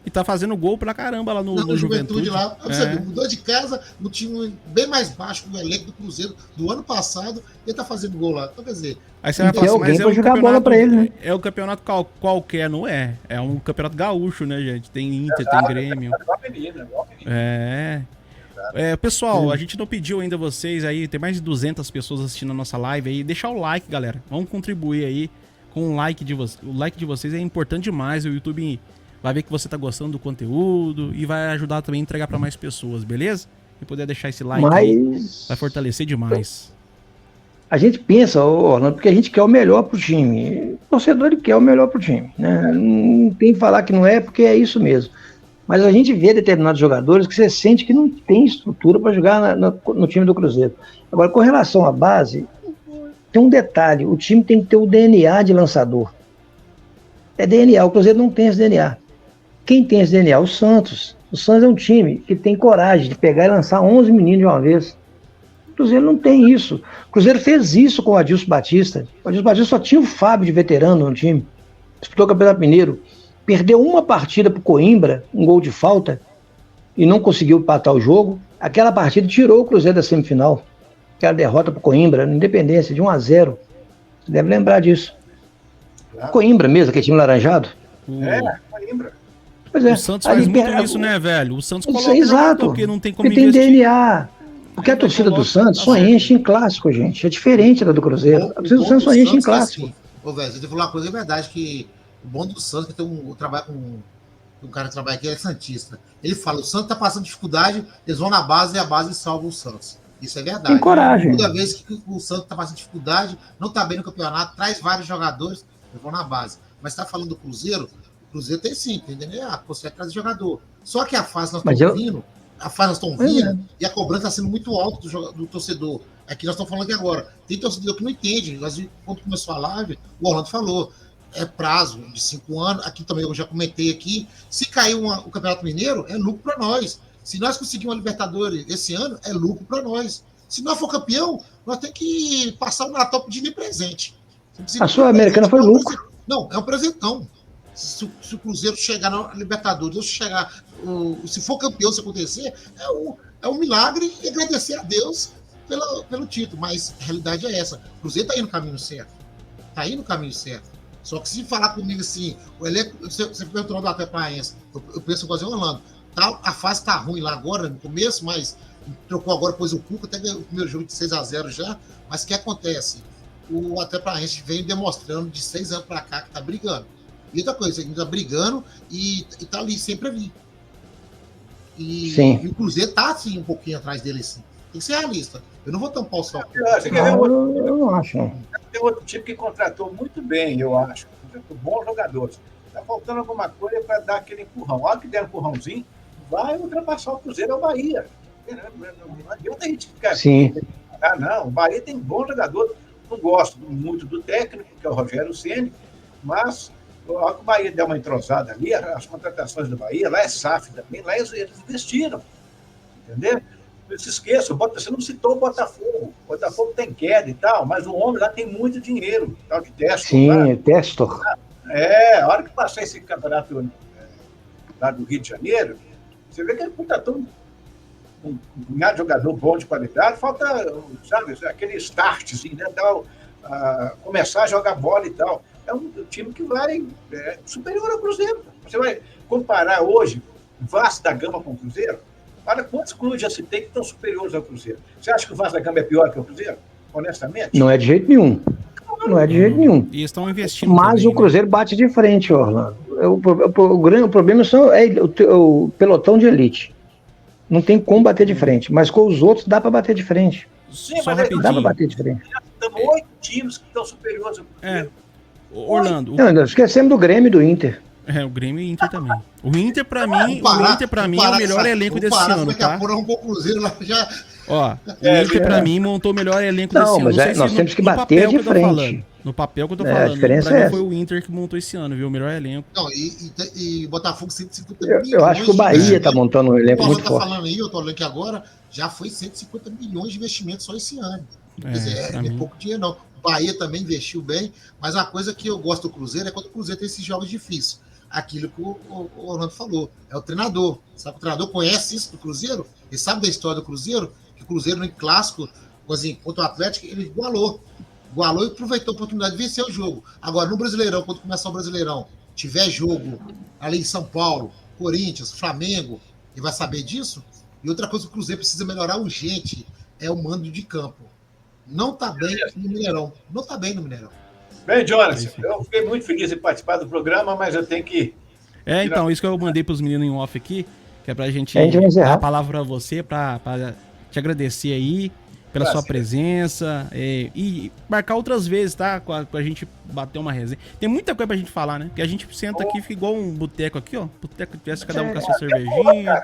E tá fazendo gol pra caramba lá no Juventude lá. Você mudou de casa, no time bem mais baixo do elenco do Cruzeiro do ano passado, e ele tá fazendo gol lá. Então, quer dizer... Aí você vai falar assim, mas jogar bola pra ele, né? É um campeonato qualquer, não é? É um campeonato gaúcho, né, gente? Tem Inter, tem Grêmio. Pessoal, a gente não pediu ainda vocês aí, tem mais de 200 pessoas assistindo a nossa live aí. Deixar o like, galera. Vamos contribuir aí com o like de vocês. O like de vocês é importante demais. O YouTube vai ver que você tá gostando do conteúdo e vai ajudar também a entregar para mais pessoas, beleza? E poder deixar esse like aí, vai fortalecer demais. A gente pensa, Orlando, porque a gente quer o melhor pro time. O torcedor ele quer o melhor pro time, né? Não tem que falar que não é, porque é isso mesmo. Mas a gente vê determinados jogadores que você sente que não tem estrutura para jogar no time do Cruzeiro. Agora, com relação à base, tem um detalhe: o time tem que ter o DNA de lançador. É DNA, o Cruzeiro não tem esse DNA. Quem tem esse DNA? O Santos. O Santos é um time que tem coragem de pegar e lançar 11 meninos de uma vez. O Cruzeiro não tem isso. O Cruzeiro fez isso com o Adilson Batista. O Adilson Batista só tinha o Fábio de veterano no time. Disputou o Campeonato Mineiro. Perdeu uma partida para o Coimbra, um gol de falta, e não conseguiu empatar o jogo. Aquela partida tirou o Cruzeiro da semifinal. Aquela derrota para o Coimbra, na Independência, de 1-0. Você deve lembrar disso. Claro. Coimbra mesmo, aquele time laranjado. Coimbra. Pois é. O Santos faz muito isso, né, velho? O Santos coloca exato, porque não tem como investir. Tem DNA. Porque a torcida do Santos só enche em clássico, gente. É diferente da do Cruzeiro. A torcida do Santos só enche em clássico. Ô, velho, você falou uma coisa, é verdade, que o bom do Santos, que tem um trabalho com um cara que trabalha aqui, é santista. Ele fala, o Santos tá passando dificuldade, eles vão na base e a base salva o Santos. Isso é verdade. Tem coragem. Toda vez que o Santos tá passando dificuldade, não tá bem no campeonato, traz vários jogadores, eles vão na base. Mas tá falando do Cruzeiro, o Cruzeiro tem sim, entendeu? Consegue trazer jogador. Só que a fase nós estamos vindo, e a cobrança está sendo muito alta do torcedor. Aqui nós estamos falando aqui agora. Tem torcedor que não entende. Quando começou a live, o Orlando falou, é prazo de 5 anos. Aqui também eu já comentei aqui. Se cair o Campeonato Mineiro, é lucro para nós. Se nós conseguirmos a Libertadores esse ano, é lucro para nós. Se nós for campeão, nós temos que passar o Natal pedindo presente. A Sul-Americana foi lucro. Não, é um presentão. Se o Cruzeiro chegar na Libertadores, ou se for campeão, se acontecer, é um milagre e agradecer a Deus pelo título. Mas a realidade é essa. O Cruzeiro está indo no caminho certo. Está indo no caminho certo. Só que se falar comigo assim, o elenco, você perguntou do Atlético Paranaense, eu penso igual o Orlando. A fase está ruim lá agora, no começo, mas trocou agora, pôs o Cuca, até ganhou o primeiro jogo de 6-0 já. Mas o que acontece? O Atlético Paranaense vem demonstrando de 6 anos para cá que está brigando. E outra coisa, ele está brigando e está ali, sempre ali. E o Cruzeiro está assim, um pouquinho atrás dele, assim. Tem que ser realista. Eu não vou tampar o sol. Eu não acho. Tem outro time que contratou muito bem, eu acho. Contratou bons jogadores. Está faltando alguma coisa para dar aquele empurrão. A hora que der um empurrãozinho, vai ultrapassar o Cruzeiro ou o Bahia. Não adianta a gente ficar... Sim. Ah, não, o Bahia tem bom jogador. Não gosto muito do técnico, que é o Rogério Ceni, mas a hora que o Bahia der uma entrosada ali, as contratações do Bahia, lá é SAF também, lá eles investiram. Entendeu? Não se esqueça, você não citou o Botafogo. O Botafogo tem queda e tal, mas o homem lá tem muito dinheiro, tal de Testor. Sim, Testor. A hora que passar esse campeonato lá do Rio de Janeiro, você vê que ele contratou um jogador bom de qualidade, falta, sabe, aquele startzinho, né, tal, começar a jogar bola e tal. É um time que vai superior ao Cruzeiro. Você vai comparar hoje Vasco da Gama com o Cruzeiro? Para quantos clubes já se tem que estão superiores ao Cruzeiro? Você acha que o Vasco da Gama é pior que o Cruzeiro? Honestamente? Não é de jeito nenhum. Não é de jeito nenhum. E estão investindo. Mas também, o Cruzeiro bate de frente, Orlando. O problema é o pelotão de elite. Não tem como bater de frente. Mas com os outros dá para bater de frente. Sim, Só mas dá para bater de frente. já estamos 8 times que estão superiores ao Cruzeiro. Orlando. Não, esquecemos do Grêmio e do Inter. O Grêmio e o Inter também. O Inter, pra mim, é o melhor elenco desse ano, tá? O Cruzeiro lá já... Ó, o Inter, pra mim, montou o melhor elenco desse ano. Não, mas nós temos que bater de frente. No papel que eu tô falando. A diferença pra mim é foi o Inter que montou esse ano, viu? O melhor elenco. Não, e Botafogo 150 milhões. Eu acho que o Bahia tá montando um elenco muito forte. Falando aí, eu tô olhando aqui agora, já foi 150 milhões de investimento só esse ano. Quer dizer, é pouco dinheiro, não. O Bahia também investiu bem, mas a coisa que eu gosto do Cruzeiro é quando o Cruzeiro tem esses jogos difíceis. Aquilo que o Orlando falou, é o treinador. Sabe que o treinador conhece isso do Cruzeiro? Ele sabe da história do Cruzeiro, que o Cruzeiro no clássico, assim, contra o Atlético, ele igualou e aproveitou a oportunidade de vencer o jogo. Agora, no Brasileirão, quando começar o Brasileirão, tiver jogo ali em São Paulo, Corinthians, Flamengo, ele vai saber disso? E outra coisa que o Cruzeiro precisa melhorar urgente é o mando de campo. Não tá bem no Mineirão. Não tá bem no Mineirão. Bem, Jonas, eu fiquei muito feliz em participar do programa, mas eu tenho que... Então, isso que eu mandei pros meninos em off aqui, que é pra gente dar a palavra pra você, pra te agradecer aí pela sua presença e marcar outras vezes, tá? Com a gente bater uma resenha. Tem muita coisa pra gente falar, né? Porque a gente senta aqui, fica igual um boteco aqui, ó. Boteco que tivesse cada um com a sua cervejinha.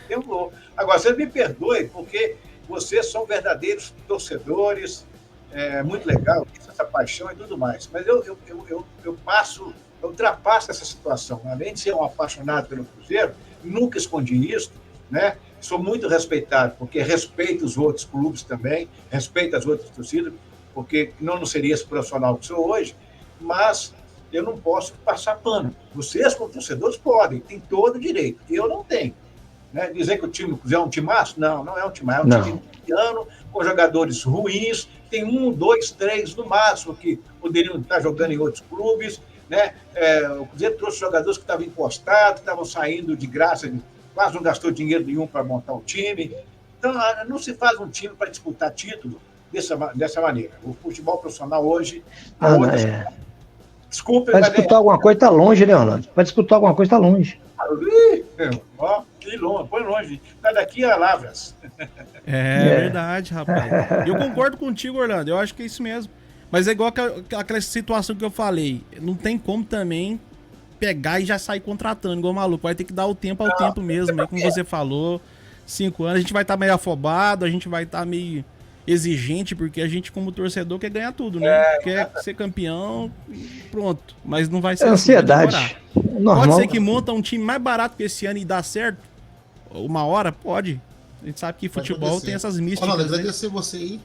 Eu vou. Agora, você me perdoe, porque vocês são verdadeiros torcedores, muito legal, essa paixão e tudo mais. Mas eu ultrapasso essa situação. Além de ser um apaixonado pelo Cruzeiro, nunca escondi isso, né? Sou muito respeitado, porque respeito os outros clubes também, respeito as outras torcidas, porque não seria esse profissional que sou hoje, mas eu não posso passar pano. Vocês, como torcedores, podem, têm todo o direito. Eu não tenho. Né? Dizer que o time é um timaço? Não, não é um timaço. É um time mediano, com jogadores ruins, tem 1, 2, 3 no máximo que poderiam estar jogando em outros clubes. Né? O Cruzeiro trouxe jogadores que estavam encostados, estavam saindo de graça, quase não gastou dinheiro nenhum para montar o time. Então, não se faz um time para disputar título dessa maneira. O futebol profissional hoje... Desculpa, para disputar alguma coisa está longe, né, Orlando? Para disputar alguma coisa está longe. Ó, que longe, põe longe. Está daqui a Lavras. Verdade, rapaz. Eu concordo contigo, Orlando. Eu acho que é isso mesmo. Mas é igual aquela situação que eu falei. Não tem como também pegar e já sair contratando igual maluco. Vai ter que dar o tempo ao tempo mesmo. Aí, como você falou, 5 anos. A gente vai estar meio afobado, a gente vai estar meio exigente, porque a gente, como torcedor, quer ganhar tudo, né? Quer ser campeão, pronto. Mas não vai ser ansiedade. Normal. Pode ser que monta um time mais barato que esse ano e dá certo? Uma hora? Pode. A gente sabe que futebol tem essas místicas. Olha, agradecer você aí.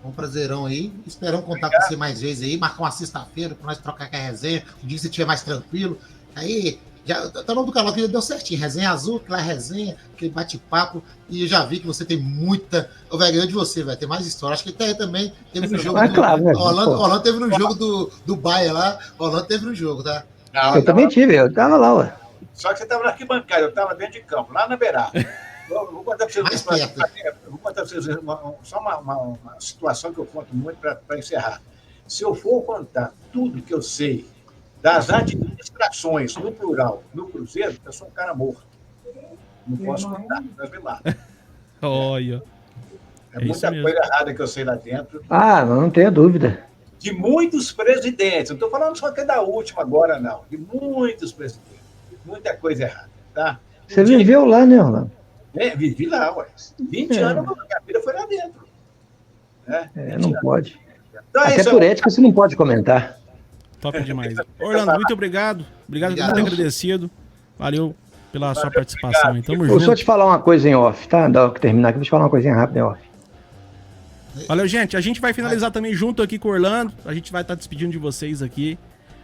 Um prazerão aí. Esperamos contar com você mais vezes aí. Marcar uma sexta-feira pra nós trocar com a resenha. Um dia que você estiver mais tranquilo. Aí, tá no nome do canal que já deu certinho. Resenha Azul, aquela resenha, aquele bate-papo. E eu já vi que você tem muita. Eu vai ganhar de você, vai ter mais história. Acho que até também teve no jogo. Orlando teve no jogo do Bahia lá. Orlando teve no jogo, tá? Não, eu também tive, eu tava lá, ué. Só que você tava na arquibancada, eu tava dentro de campo, lá na beirada. Vou contar para vocês só uma situação que eu conto muito para encerrar. Se eu for contar tudo que eu sei das administrações, no plural, no Cruzeiro, eu sou um cara morto. Não posso contar, vai ver lá. Olha. É muita coisa errada que eu sei lá dentro. Não tenha dúvida. de muitos presidentes. Não estou falando só que é da última agora, não. De muitos presidentes. Muita coisa errada, tá? Você viveu lá, né, Orlando? Vivi lá, ué. 20 anos, minha vida foi lá dentro. Né? Não pode. Então, até por ética você não pode comentar. Top demais. Orlando, muito obrigado. Obrigado por ter agradecido. Valeu pela sua participação. Obrigado. Tamo junto. Vou só te falar uma coisa em off, tá? Dá que terminar aqui, vou te falar uma coisinha rápida em off. Valeu, gente. A gente vai finalizar também junto aqui com o Orlando. A gente vai estar despedindo de vocês aqui,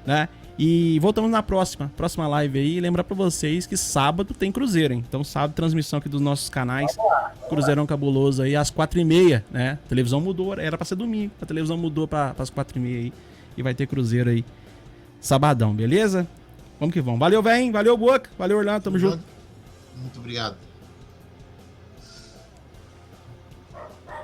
né? E voltamos na próxima live aí. Lembrar pra vocês que sábado tem Cruzeiro, hein? Então sábado, transmissão aqui dos nossos canais. Cruzeirão Cabuloso aí, às 4h30, né? A televisão mudou, era pra ser domingo. A televisão mudou pras 4h30 aí. E vai ter Cruzeiro aí, sabadão, beleza? Vamos que vamos. Valeu, velho. Valeu, Boca. Valeu, Orlando. Tamo junto. Muito obrigado.